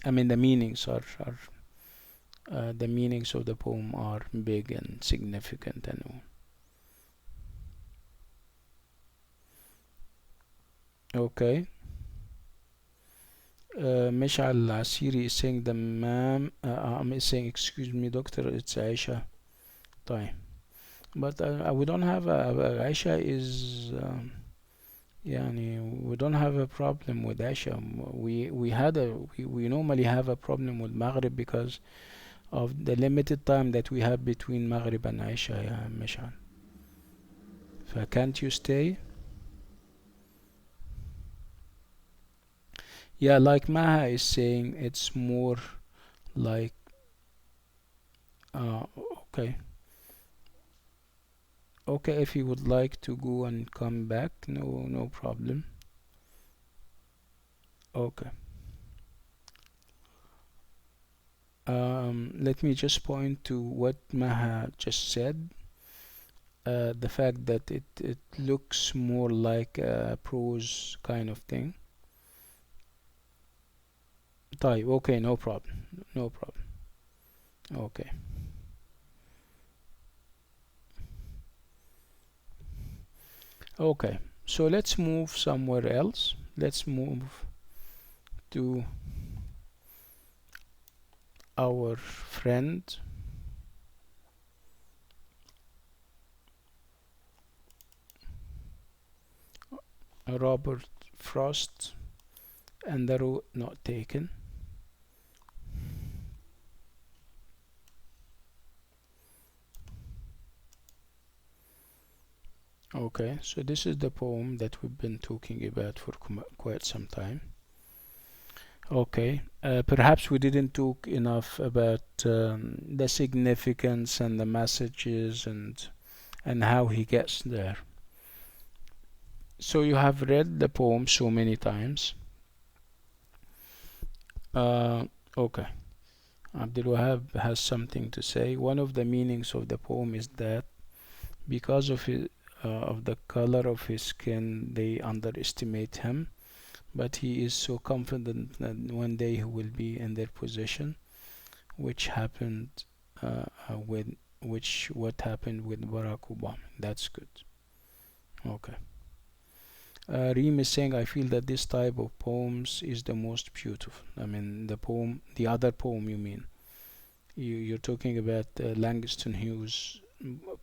I mean the meanings are the meanings of the poem are big and significant and all. Okay. Mishal Asiri is saying the ma'am I'm saying excuse me doctor, it's Aisha. طيب. But we don't have Aisha is يعني we don't have a problem with Aisha. We normally have a problem with Maghrib because of the limited time that we have between Maghrib and Aisha يا مشعل. Can't you stay? Yeah, like Maha is saying, it's more like uh, okay. Okay, if you would like to go and come back, no problem. Okay. Let me just point to what Maha just said. The fact that it looks more like a prose kind of thing. طيب, okay, no problem. No problem. Okay. Okay. So let's move somewhere else. Let's move to our friend Robert Frost and the route not taken. Okay, so this is the poem that we've been talking about for quite some time. Okay, perhaps we didn't talk enough about the significance and the messages and how he gets there. So you have read the poem so many times. Okay, Abdul Wahab has something to say. One of the meanings of the poem is that because of the color of his skin, they underestimate him, but he is so confident that one day he will be in their position, which happened what happened with Barack Obama. That's good. Okay. Reem is saying, I feel that this type of poems is the most beautiful. I mean, the other poem you mean. You're talking about Langston Hughes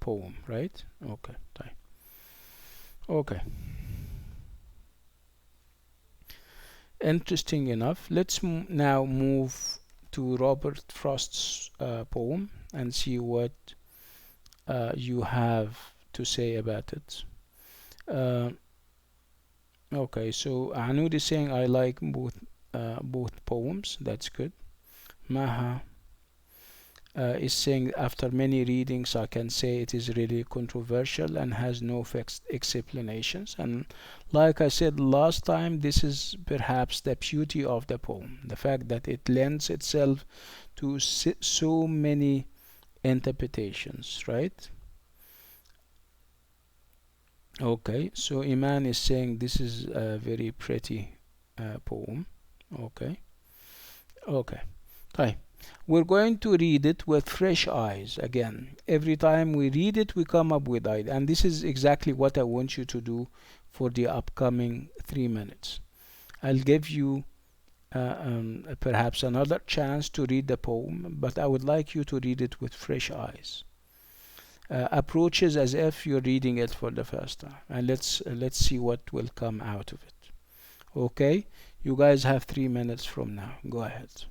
poem, right? Okay. Okay. Interesting enough. Let's now move to Robert Frost's poem and see what you have to say about it. Okay, so Anud is saying I like both poems. That's good. Maha is saying after many readings I can say it is really controversial and has no fixed explanations, and like I said last time, this is perhaps the beauty of the poem, the fact that it lends itself to so many interpretations, right? Okay, so Iman is saying this is a very pretty poem. Okay. Okay. طيب. We're going to read it with fresh eyes again. Every time we read it, we come up with ideas. And this is exactly what I want you to do for the upcoming 3 minutes. I'll give you perhaps another chance to read the poem, but I would like you to read it with fresh eyes. Approach it as if you're reading it for the first time. And let's see what will come out of it. Okay? You guys have 3 minutes from now. Go ahead.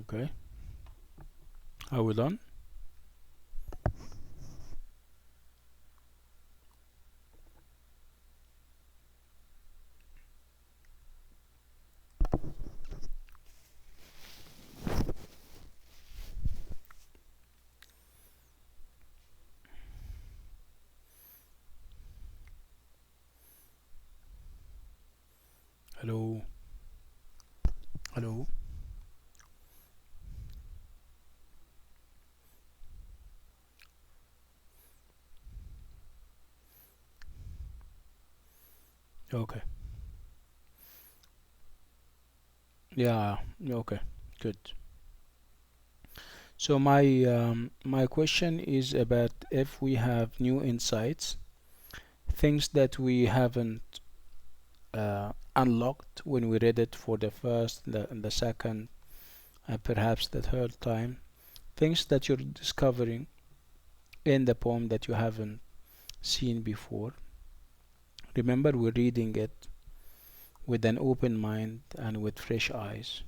Okay, are we done? Hello, hello. Okay, yeah, okay, good. So my question is about if we have new insights, things that we haven't unlocked when we read it for the first, the second, and perhaps the third time, things that you're discovering in the poem that you haven't seen before. Remember, we're reading it with an open mind and with fresh eyes.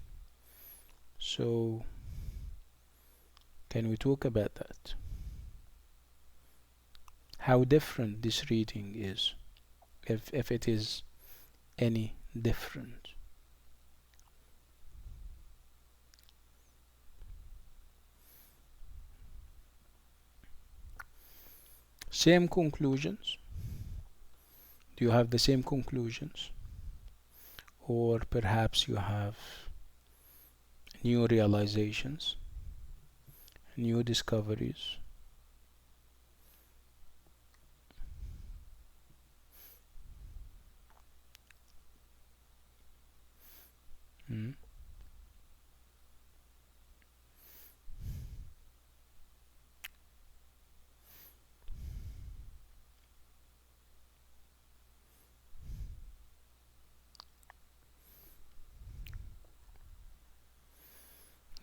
So, can we talk about that? How different this reading is, if it is any different. Same conclusions? Do you have the same conclusions? Or perhaps you have new realizations, new discoveries? Mm.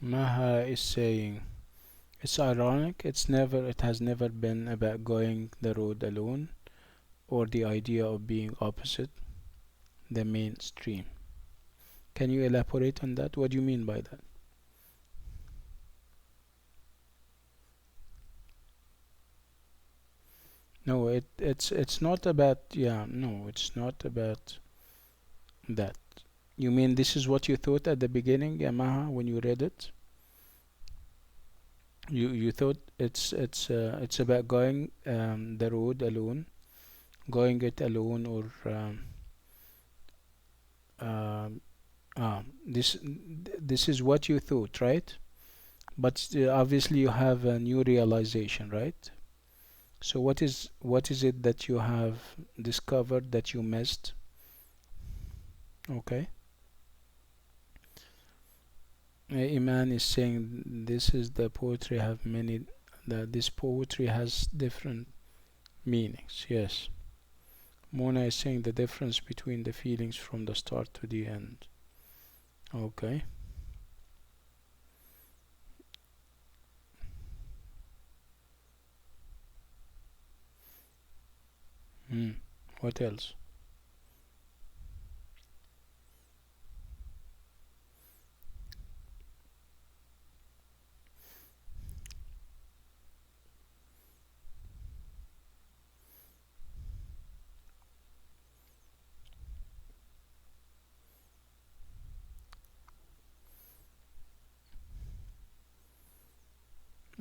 Maha is saying, it's ironic, it has never been about going the road alone or the idea of being opposite the mainstream. Can you elaborate on that? What do you mean by that? No, it's not about, yeah, no, it's not about that. You mean this is what you thought at the beginning, Yamaha, when you read it? You thought it's about going the road alone, going it alone, or um, this is what you thought, right? But obviously you have a new realization, right? So what is it that you have discovered that you missed? Okay. Iman is saying this is the poetry have many that this poetry has different meanings. Yes. Mona is saying the difference between the feelings from the start to the end. Okay. Hmm. What else?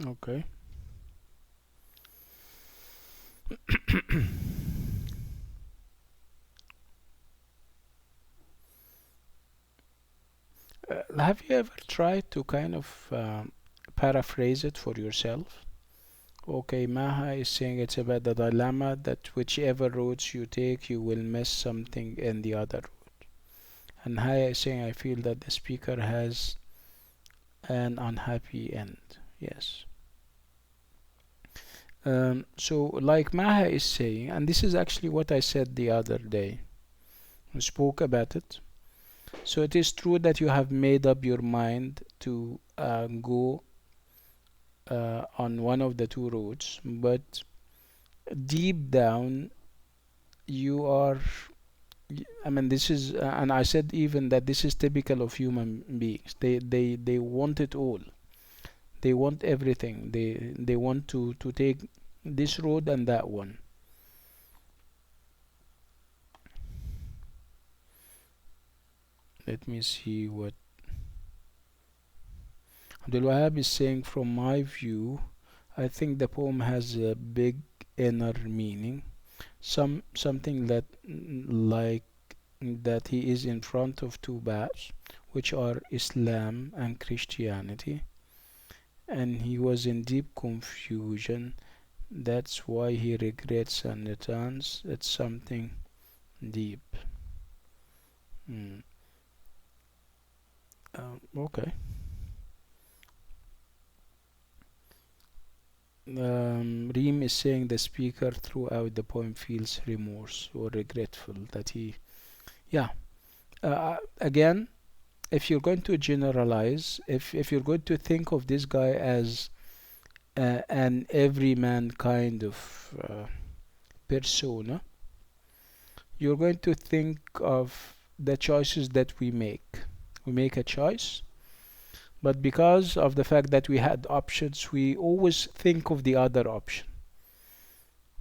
Okay. Have you ever tried to kind of paraphrase it for yourself? Okay, Maha is saying it's about the dilemma that whichever roads you take, you will miss something in the other. And Haya is saying, I feel that the speaker has an unhappy end. Yes. So, like Maha is saying, and this is actually what I said the other day, we spoke about it. So, it is true that you have made up your mind to go on one of the two roads, but deep down, you are I mean, this is, and I said even that this is typical of human beings. They want it all. They want everything. They want to take this road and that one. Let me see what Abdul Wahab is saying. From my view, I think the poem has a big inner meaning. Something that like that he is in front of two paths, which are Islam and Christianity, and he was in deep confusion. That's why he regrets and returns. It's something deep. Mm. Okay. Reem is saying the speaker throughout the poem feels remorse or regretful that he, yeah. Again, if you're going to generalize, if you're going to think of this guy as an everyman kind of persona, you're going to think of the choices that we make. We make a choice, but because of the fact that we had options, we always think of the other option.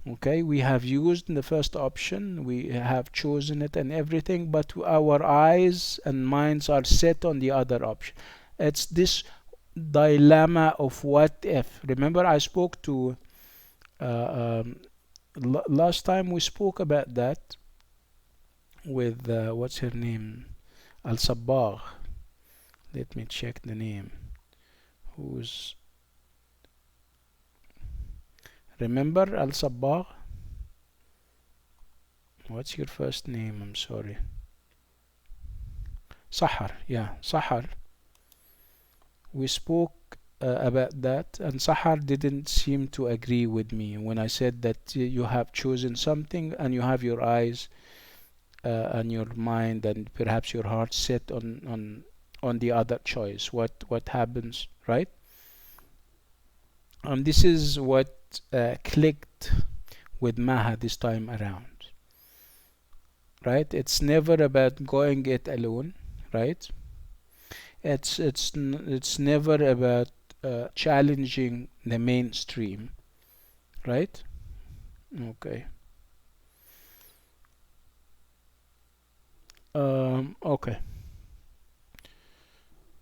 Okay, we have used the first option, we have chosen it and everything, but our eyes and minds are set on the other option. It's this dilemma of what if. Remember, I spoke to last time we spoke about that with what's her name, Al Sabbagh. Let me check the name. Who's remember Al Sabbagh? What's your first name? I'm sorry. Sahar. Yeah, Sahar. We spoke about that, and Sahar didn't seem to agree with me when I said that you have chosen something and you have your eyes and your mind and perhaps your heart set on the other choice. What happens, right? And this is what clicked with Maha this time around. Right? It's never about going it alone, right? It's never about challenging the mainstream, right? Okay. Okay.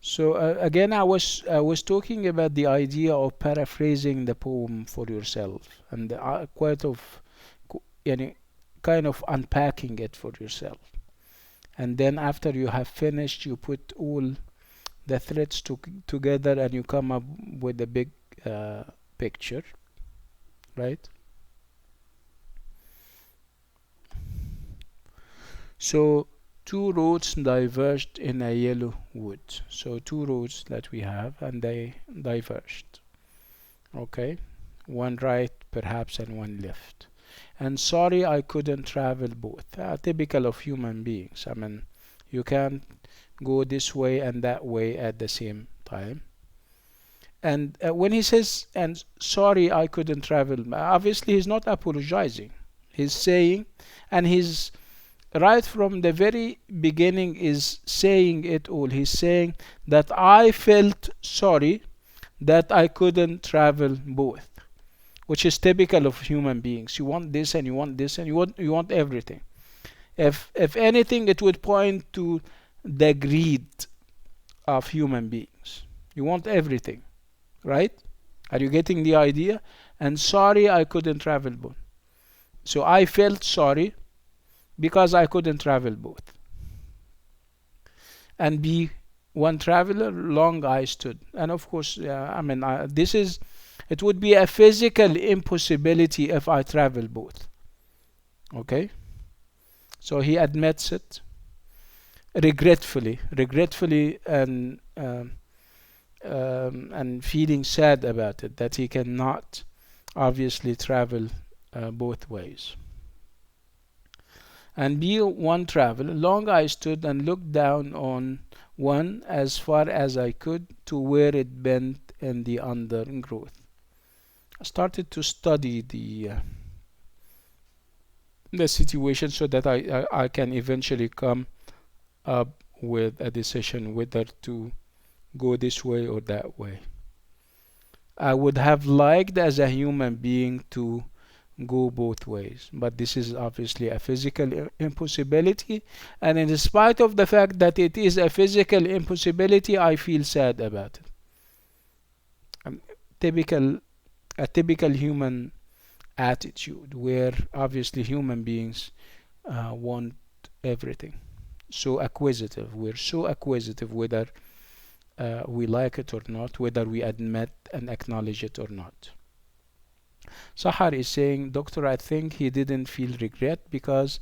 So again, I was talking about the idea of paraphrasing the poem for yourself and quite of, yani, kind of unpacking it for yourself. And then after you have finished, you put all the threads together and you come up with a big picture, right? So two roads diverged in a yellow wood. So two roads that we have and they diverged. Okay, one right perhaps and one left. And sorry I couldn't travel both. Typical of human beings. I mean, you can't go this way and that way at the same time. And when he says, and sorry I couldn't travel, obviously he's not apologizing. He's saying, and he's right from the very beginning is saying it all. He's saying that I felt sorry that I couldn't travel both, which is typical of human beings. You want this and you want this and you want everything. If anything, it would point to the greed of human beings. You want everything, right? Are you getting the idea? And sorry I couldn't travel both. So I felt sorry because I couldn't travel both. And be one traveler, long I stood. And of course, I mean, it would be a physical impossibility if I travel both. Okay? So he admits it regretfully, and feeling sad about it, that he cannot obviously travel both ways. And be one traveler, long I stood and looked down on one as far as I could to where it bent in the undergrowth. I started to study the the situation so that I can eventually come up with a decision whether to go this way or that way. I would have liked as a human being to go both ways, but this is obviously a physical impossibility, and in spite of the fact that it is a physical impossibility, I feel sad about it. Um, typical a typical human attitude where obviously human beings want everything. So acquisitive. We're so acquisitive whether we like it or not, whether we admit and acknowledge it or not. Sahar is saying, Doctor, I think he didn't feel regret because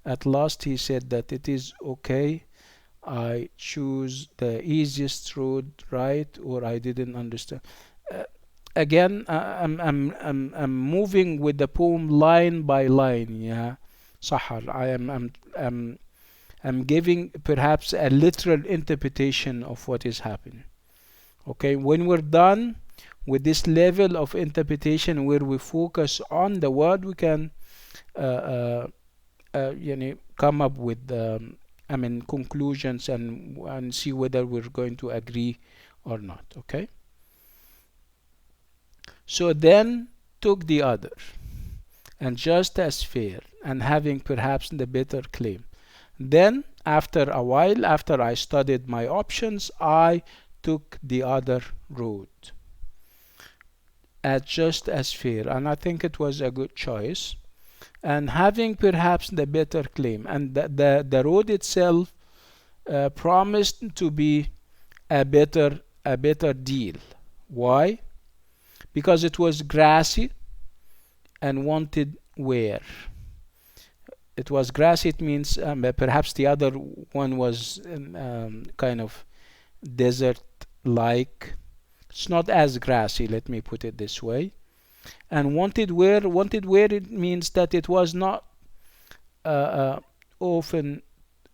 at last he said that it is okay. I choose the easiest road, right? Or I didn't understand. Uh, Again, I'm moving with the poem line by line. Yeah, Sahar. I'm giving perhaps a literal interpretation of what is happening. Okay, when we're done with this level of interpretation where we focus on the word, we can come up with conclusions and see whether we're going to agree or not. Okay, so then took the other, and just as fair, and having perhaps the better claim. Then, after a while, after I studied my options, I took the other road as just as fair, and I think it was a good choice. And having perhaps the better claim, and the road itself promised to be a better deal. Why? Because it was grassy and wanted wear. It was grassy, it means perhaps the other one was kind of desert like. It's not as grassy, let me put it this way. And wanted where it means that it was not often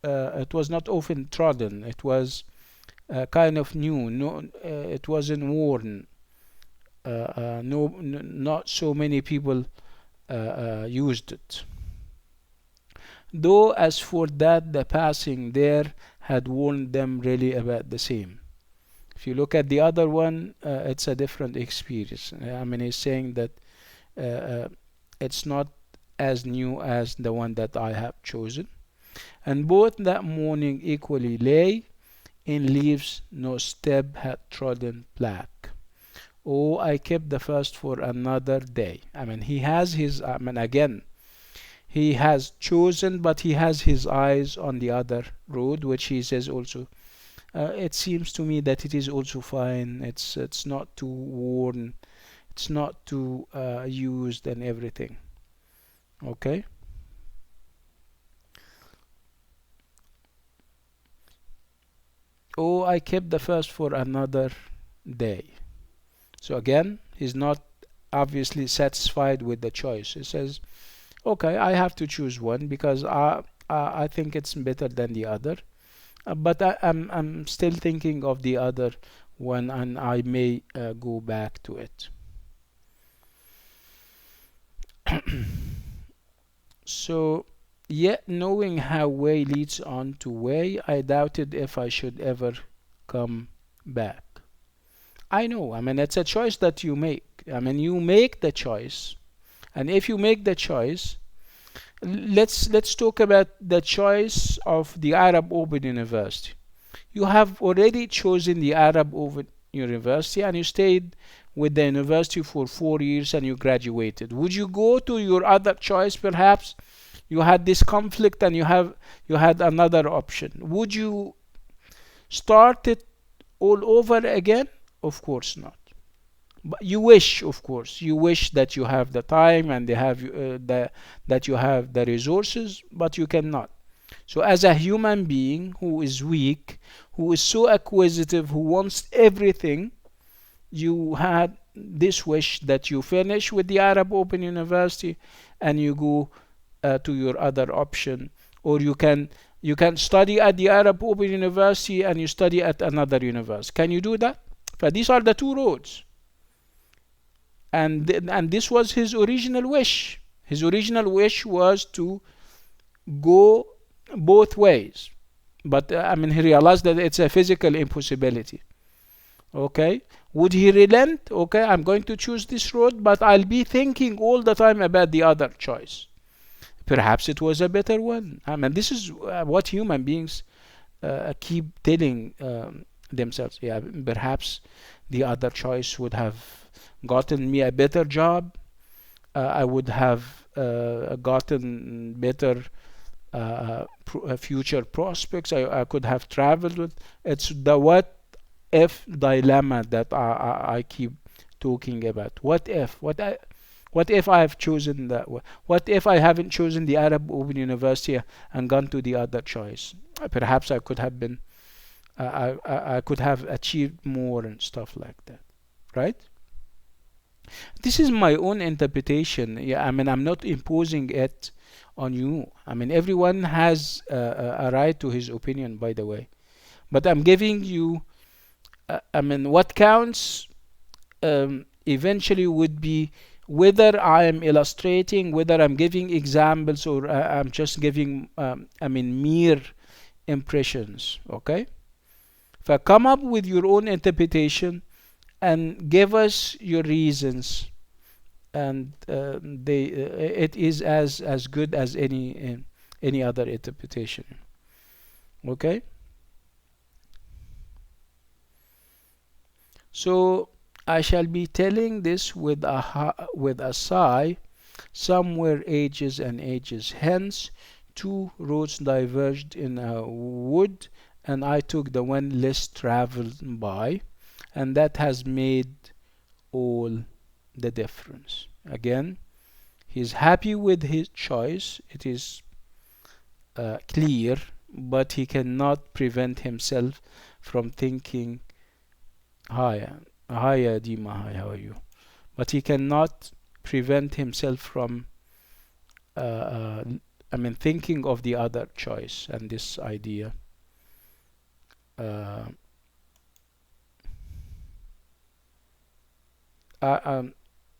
it was not often trodden. It was kind of new. No, it wasn't worn. Not so many people used it. Though as for that, the passing there had warned them really about the same. If you look at the other one, it's a different experience. He's saying that it's not as new as the one that I have chosen. And both that morning equally lay in leaves, no step had trodden black. Oh, I kept the first for another day. He has his, again, he has chosen, but he has his eyes on the other road, which he says also. It seems to me that it is also fine. It's not too worn. It's not too used and everything. Okay. Oh, I kept the first for another day. So again, he's not obviously satisfied with the choice. He says, okay, I have to choose one because I think it's better than the other. But I'm still thinking of the other one, and I may go back to it. So, yet knowing how way leads on to way, I doubted if I should ever come back. I know, it's a choice that you make. You make the choice, and if you make the choice, let's talk about the choice of the Arab Open University. You have already chosen the Arab Open University and you stayed with the university for 4 years and you graduated. Would you go to your other choice? Perhaps you had this conflict and you had another option. Would you start it all over again? Of course not. But you wish, of course, you wish that you have the time and that you have the resources, but you cannot. So as a human being who is weak, who is so acquisitive, who wants everything, you had this wish that you finish with the Arab Open University and you go to your other option, or you can study at the Arab Open University and you study at another university. Can you do that? But these are the two roads. And this was his original wish. His original wish was to go both ways, but I mean, he realized that it's a physical impossibility. Okay, would he relent? Okay, I'm going to choose this road, but I'll be thinking all the time about the other choice. Perhaps it was a better one. I mean, this is what human beings keep telling themselves. Yeah, perhaps the other choice would have gotten me a better job. I would have gotten better future prospects. I could have traveled with. It's the what if dilemma that I keep talking about. What if? What if I have chosen that? What if I haven't chosen the Arab Open University and gone to the other choice? Perhaps I could have been, I could have achieved more and stuff like that, right? This is my own interpretation. Yeah, I mean, I'm not imposing it on you. I mean, everyone has a right to his opinion, by the way. But I'm giving you, I mean, what counts eventually would be whether I am illustrating, whether I'm giving examples, or I'm just giving, I mean, mere impressions. Okay? If I come up with your own interpretation and give us your reasons, and it is as good as any other interpretation. Okay? So I shall be telling this with a sigh. Somewhere ages and ages hence, two roads diverged in a wood, and I took the one less traveled by, and that has made all the difference. Again, he's happy with his choice. It is clear, but he cannot prevent himself from thinking. Hi, hi, Dima. Hi, how are you? But he cannot prevent himself from, uh, uh, I mean, thinking of the other choice and this idea. Uh,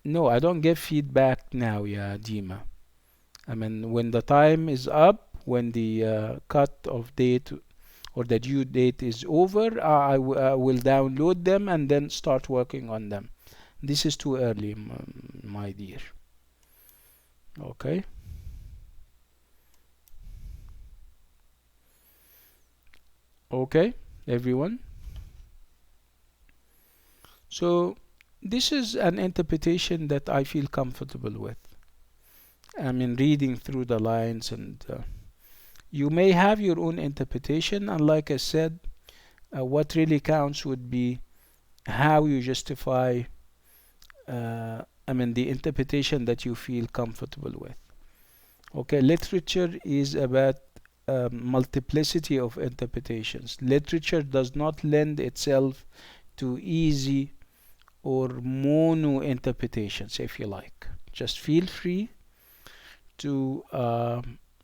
no, I don't give feedback now, yeah, Dima. I mean, when the time is up, when the cut of date or the due date is over, I will download them and then start working on them. This is too early, my dear. Okay. Okay, everyone. So this is an interpretation that I feel comfortable with. I mean, reading through the lines, and you may have your own interpretation, and like I said, what really counts would be how you justify, I mean, the interpretation that you feel comfortable with. Okay, literature is about multiplicity of interpretations. Literature does not lend itself to easy or mono interpretations, if you like. Just feel free to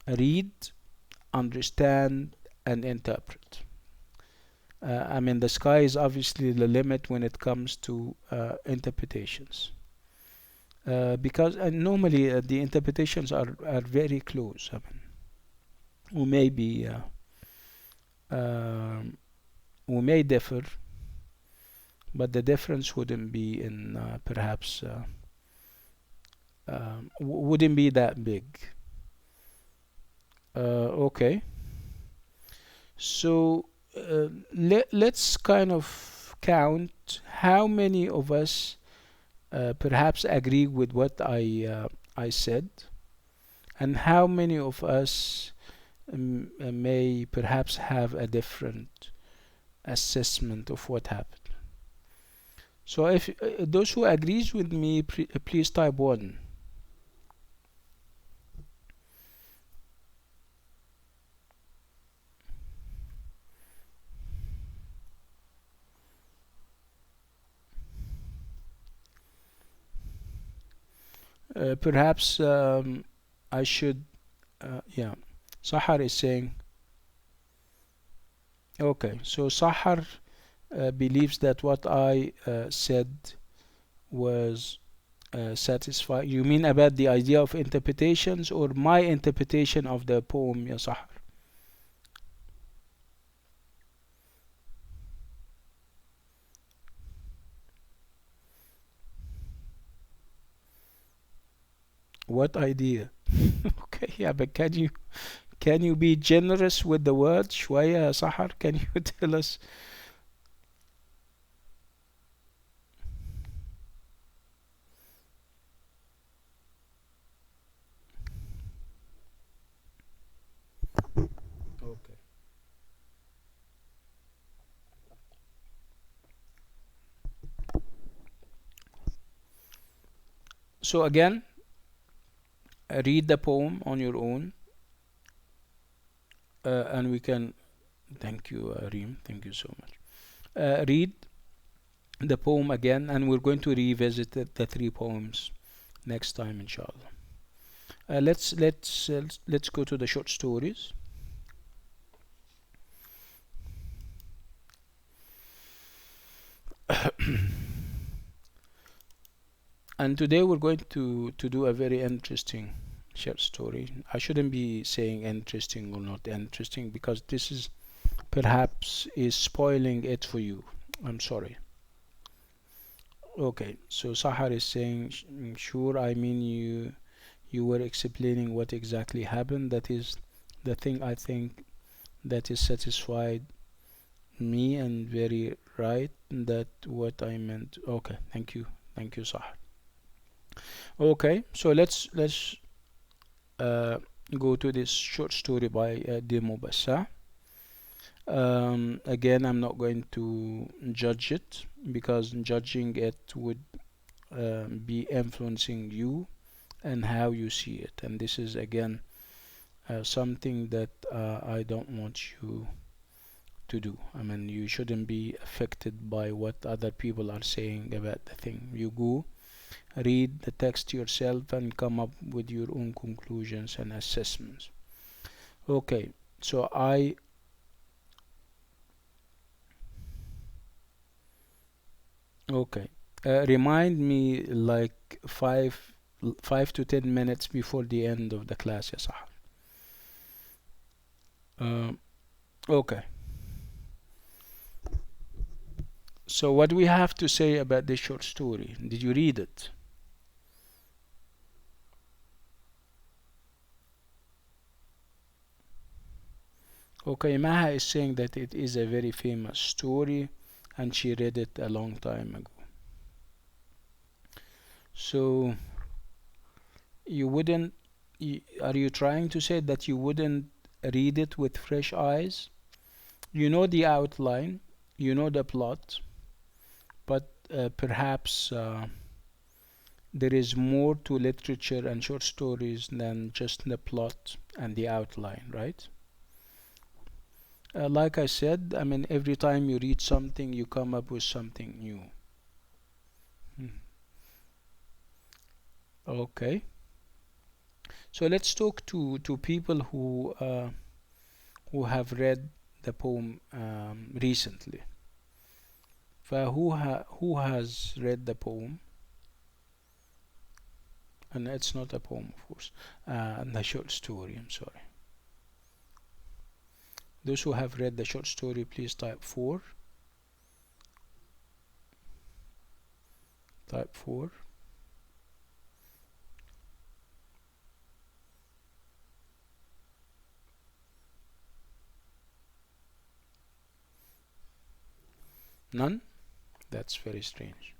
read, understand, and interpret. I mean, the sky is obviously the limit when it comes to interpretations. Because normally the interpretations are very close. I mean, we may be we may differ, but the difference wouldn't be in perhaps wouldn't be that big. Okay, so let's kind of count how many of us perhaps agree with what I said, and how many of us may perhaps have a different assessment of what happened. So if those who agrees with me, please type 1. Perhaps I should, yeah. Sahar is saying, okay, so Sahar believes that what I said was satisfy. You mean about the idea of interpretations or my interpretation of the poem, ya Sahar? What idea? Okay, yeah, but can you be generous with the words شوية يا Sahar? Can you tell us? Okay. So again, read the poem on your own, and we can. Thank you, Reem. Thank you so much. Read the poem again, and we're going to revisit the three poems next time, inshallah. Let's go to the short stories. And today we're going to do a very interesting short story. I shouldn't be saying interesting or not interesting because this is perhaps is spoiling it for you. I'm sorry. Okay, so Sahar is saying, sure, I mean you were explaining what exactly happened. That is the thing I think that is satisfied me and very right. That what I meant. Okay, thank you, Sahar. Okay, so let's uh, go to this short story by Demo Bassa. Again, I'm not going to judge it because judging it would be influencing you and how you see it. And this is again something that I don't want you to do. I mean, you shouldn't be affected by what other people are saying about the thing. You go read the text yourself and come up with your own conclusions and assessments. Okay, so okay. Remind me like 5 to 10 minutes before the end of the class, yes. Okay. So what do we have to say about this short story? Did you read it? Okay, Maha is saying that it is a very famous story and she read it a long time ago. So you wouldn't, are you trying to say that you wouldn't read it with fresh eyes? You know the outline, you know the plot, but perhaps there is more to literature and short stories than just the plot and the outline, right? Like I said, I mean, every time you read something, you come up with something new. Hmm. Okay. So let's talk to people who have read the poem recently. Who has read the poem? And it's not a poem, of course. The short story. I'm sorry. Those who have read the short story, please type 4. Type 4. None? That's very strange.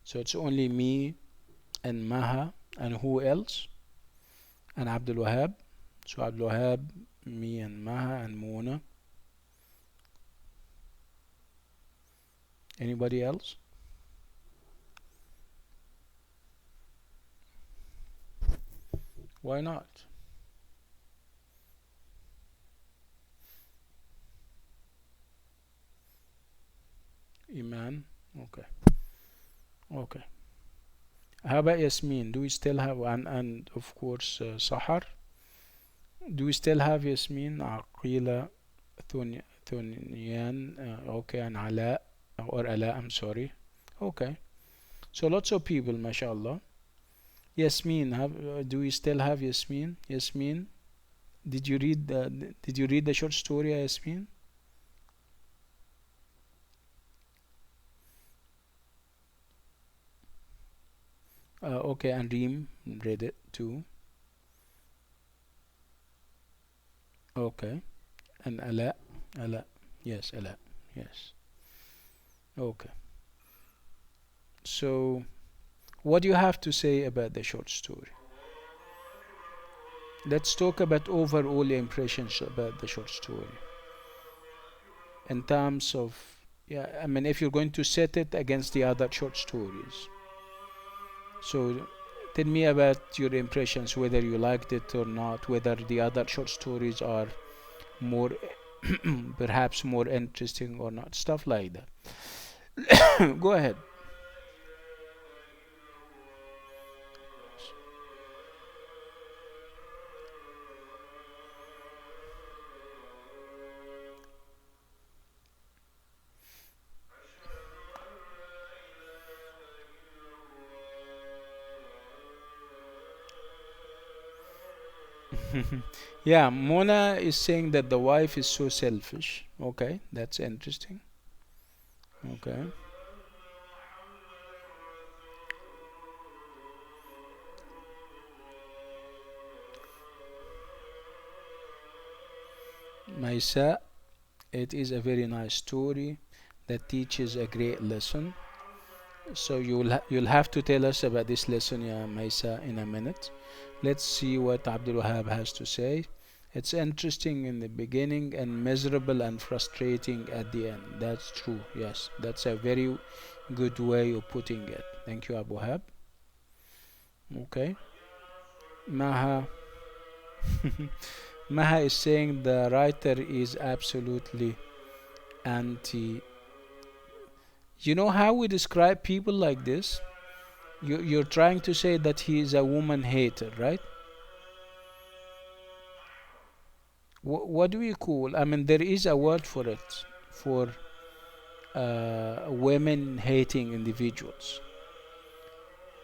So it's only me and Maha and who else? And Abdul Wahab. So Abdul Wahab, me and Maha and Mona. Anybody else? Why not? Iman. Okay. Okay. How about Yasmin? Do we still have, and of course Sahar? Do we still have Yasmin, Aqila, Thunyan, okay, and Ala, or Ala, I'm sorry. Okay. So lots of people, mashallah. Yasmin, do we still have Yasmin? Yasmin, did you read the short story, Yasmin? Okay, and Reem read it too. Okay, and Ala, yes, Ala, yes. Okay. So, what do you have to say about the short story? Let's talk about overall impressions about the short story in terms of, yeah, I mean, if you're going to set it against the other short stories. So, tell me about your impressions, whether you liked it or not, whether the other short stories are more, perhaps more interesting or not, stuff like that. Go ahead. Yeah, Mona is saying that the wife is so selfish. Okay, that's interesting. Okay. Maisa, it is a very nice story that teaches a great lesson. So you'll have to tell us about this lesson, yeah, Maisa, in a minute. Let's see what Abdul Wahab has to say. It's interesting in the beginning and miserable and frustrating at the end. That's true. Yes, that's a very good way of putting it. Thank you, Abu Wahab. Okay. Maha. Maha is saying the writer is absolutely anti. You know how we describe people like this? You're trying to say that he is a woman hater, right? What do we call? I mean, there is a word for it, for women hating individuals.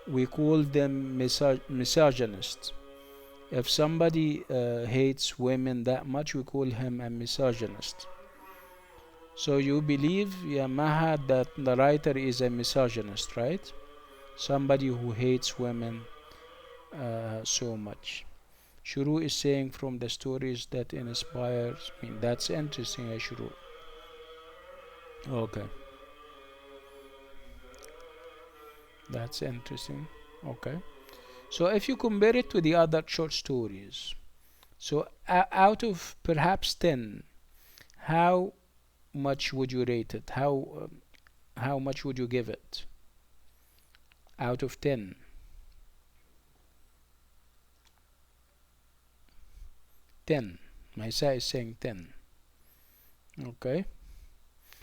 We call them misogynists. If somebody hates women that much, we call him a misogynist. So you believe, Yamaha, that the writer is a misogynist, right? Somebody who hates women so much. Shuru is saying from the stories that inspires me. That's interesting, Shuru. Okay, that's interesting. Okay. So if you compare it to the other short stories, so out of perhaps 10, how much would you rate it? How much would you give it out of 10? 10. Maisa is saying 10. Okay.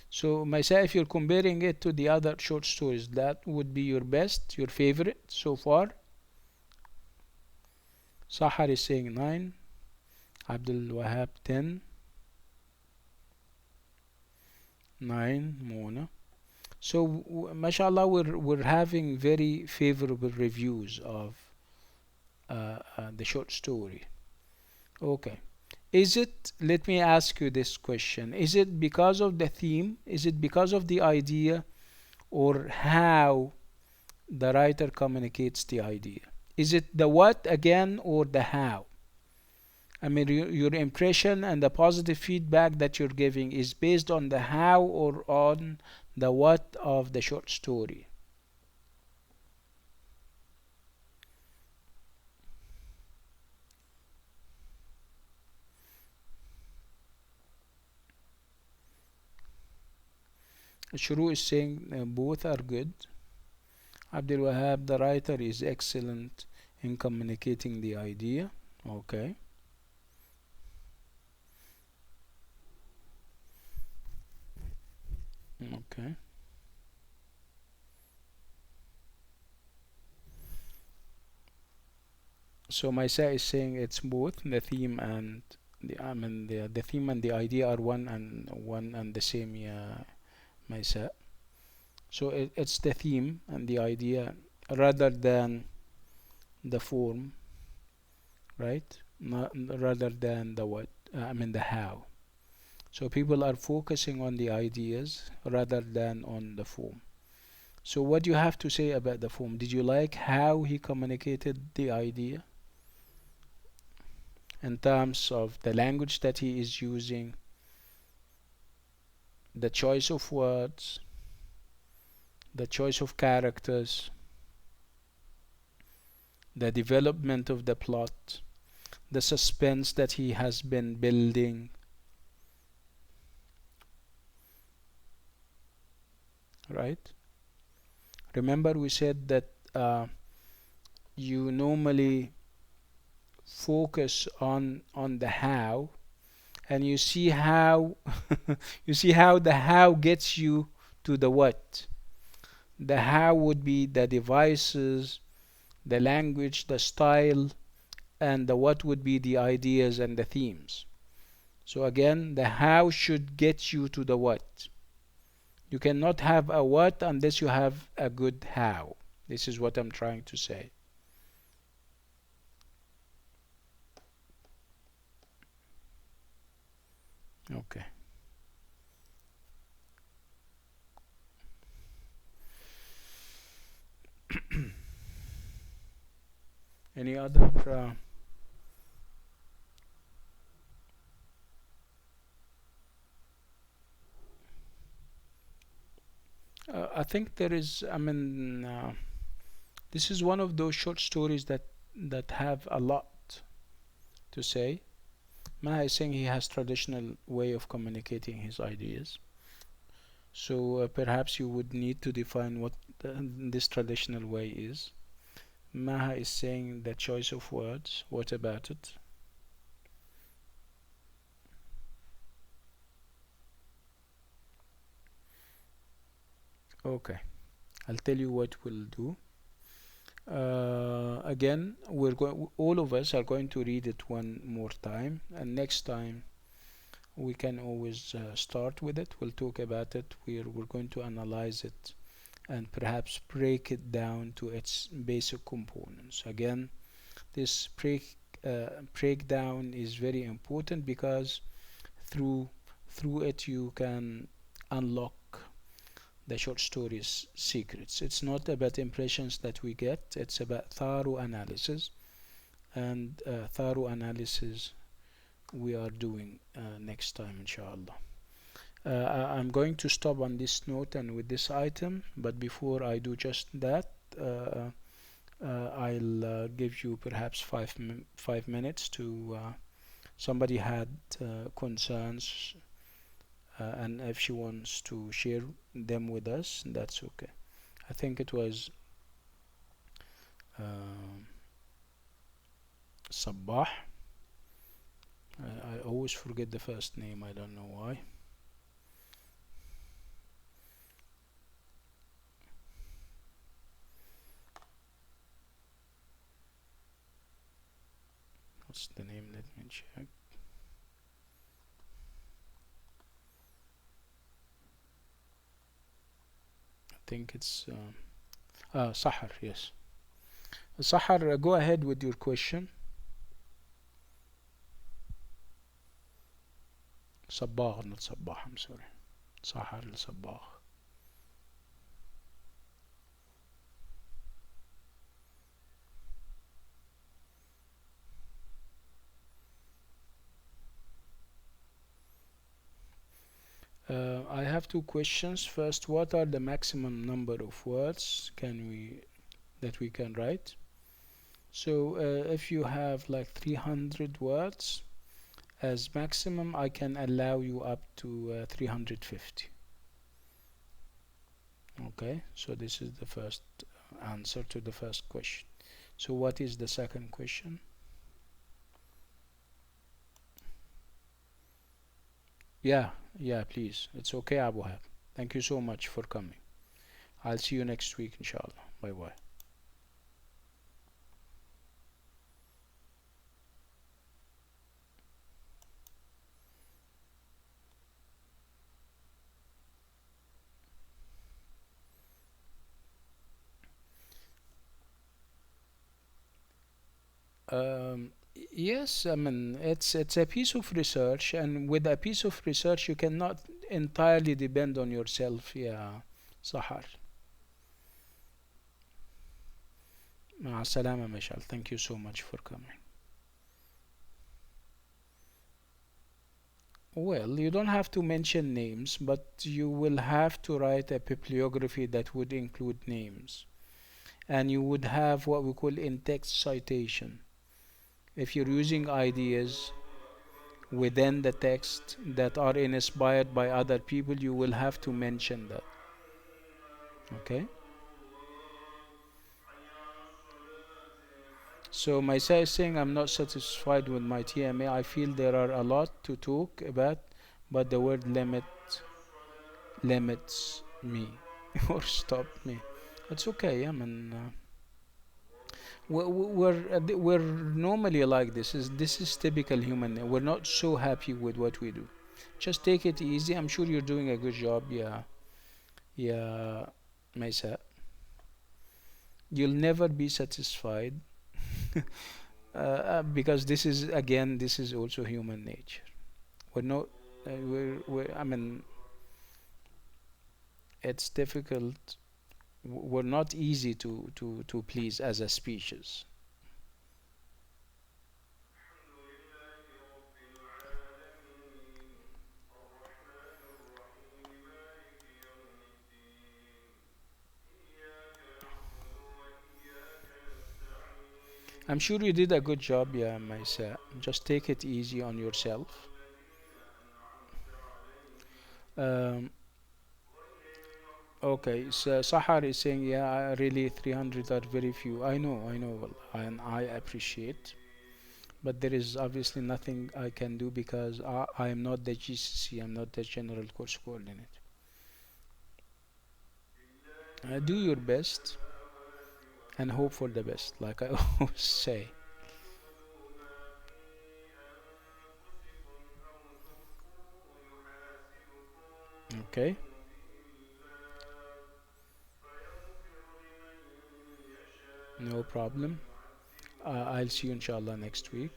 So Maisa, if you're comparing it to the other short stories, that would be your best, your favorite so far. Sahar is saying 9. Abdul Wahab 10. 9. Mona. So mashallah, we're having very favorable reviews of the short story. Okay. Is it, let me ask you this question, is it because of the theme? Is it because of the idea? Or how the writer communicates the idea? Is it the what again or the how? I mean, your impression and the positive feedback that you're giving is based on the how or on the what of the short story. Shuru is saying both are good. Abdul Wahab, the writer, is excellent in communicating the idea. Okay. Okay. So Maisa is saying it's both the theme and the theme and the idea are one and the same. Yeah, Maisa. So it's the theme and the idea rather than the form, right? Not, rather than the what, I mean the how. So people are focusing on the ideas rather than on the form. So what do you have to say about the form? Did you like how he communicated the idea in terms of the language that he is using, the choice of words, the choice of characters, the development of the plot, the suspense that he has been building, right? Remember we said that you normally focus on the how, and you see how you see how the how gets you to the what. The how would be the devices, the language, the style, and the what would be the ideas and the themes. So again, the how should get you to the what. You cannot have a what unless you have a good how. This is what I'm trying to say. Okay. Any other I think there is, I mean, this is one of those short stories that have a lot to say. Maha is saying he has traditional way of communicating his ideas. So perhaps you would need to define what this traditional way is. Maha is saying the choice of words. What about it? Okay, I'll tell you what we'll do. Again, all of us are going to read it one more time, and next time we can always start with it. We'll talk about it. We're going to analyze it and perhaps break it down to its basic components. Again, this breakdown is very important because through through it you can unlock the short story's secrets. It's not about impressions that we get, it's about thorough analysis, and thorough analysis we are doing next time, inshallah. I'm going to stop on this note and with this item, but before I do just that, I'll give you perhaps 5 minutes to somebody had concerns, and if she wants to share them with us, that's okay. I think it was uh, Sabah. I always forget the first name, I don't know why. What's the name? Let me check. I think it's Sahar, yes. Sahar, go ahead with your question. Sabah, not Sabah, I'm sorry. Sahar al-Sabah. I have two questions. First, what are the maximum number of words that we can write? So if you have like 300 words as maximum, I can allow you up to 350. Okay, so this is the first answer to the first question. So what is the second question? Yeah, yeah, please. It's okay, Abu Hab. Thank you so much for coming. I'll see you next week, inshallah. Bye bye. Yes, I mean it's a piece of research, and with a piece of research you cannot entirely depend on yourself. Yeah, Sahar. مع السلامة Michelle. Thank you so much for coming. Well, you don't have to mention names, but you will have to write a bibliography that would include names. And you would have what we call in-text citation. If you're using ideas within the text that are inspired by other people, you will have to mention that. Okay? So my saying I'm not satisfied with my TMA. I feel there are a lot to talk about, but the word limits me or stop me. It's okay. I mean, we're normally like this. This is typical human. We're not so happy with what we do. Just take it easy. I'm sure you're doing a good job. Yeah, yeah, Maisa. You'll never be satisfied because this is also human nature. We're not. I mean, it's difficult. We're not easy to please as a species. I'm sure you did a good job, yeah, Maisa. Just take it easy on yourself. Um, okay, so Sahar is saying, yeah, really 300 are very few. I know, well, and I appreciate. But there is obviously nothing I can do because I am not the GCC, I'm not the General Course Coordinator. Do your best and hope for the best, like I always say. Okay, no problem. I'll see you inshallah next week.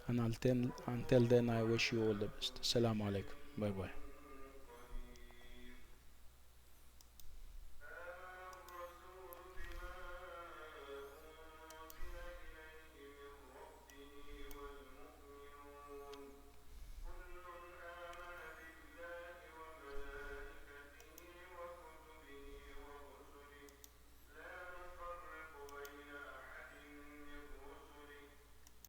And until then, I wish you all the best. Assalamu alaikum. Bye bye.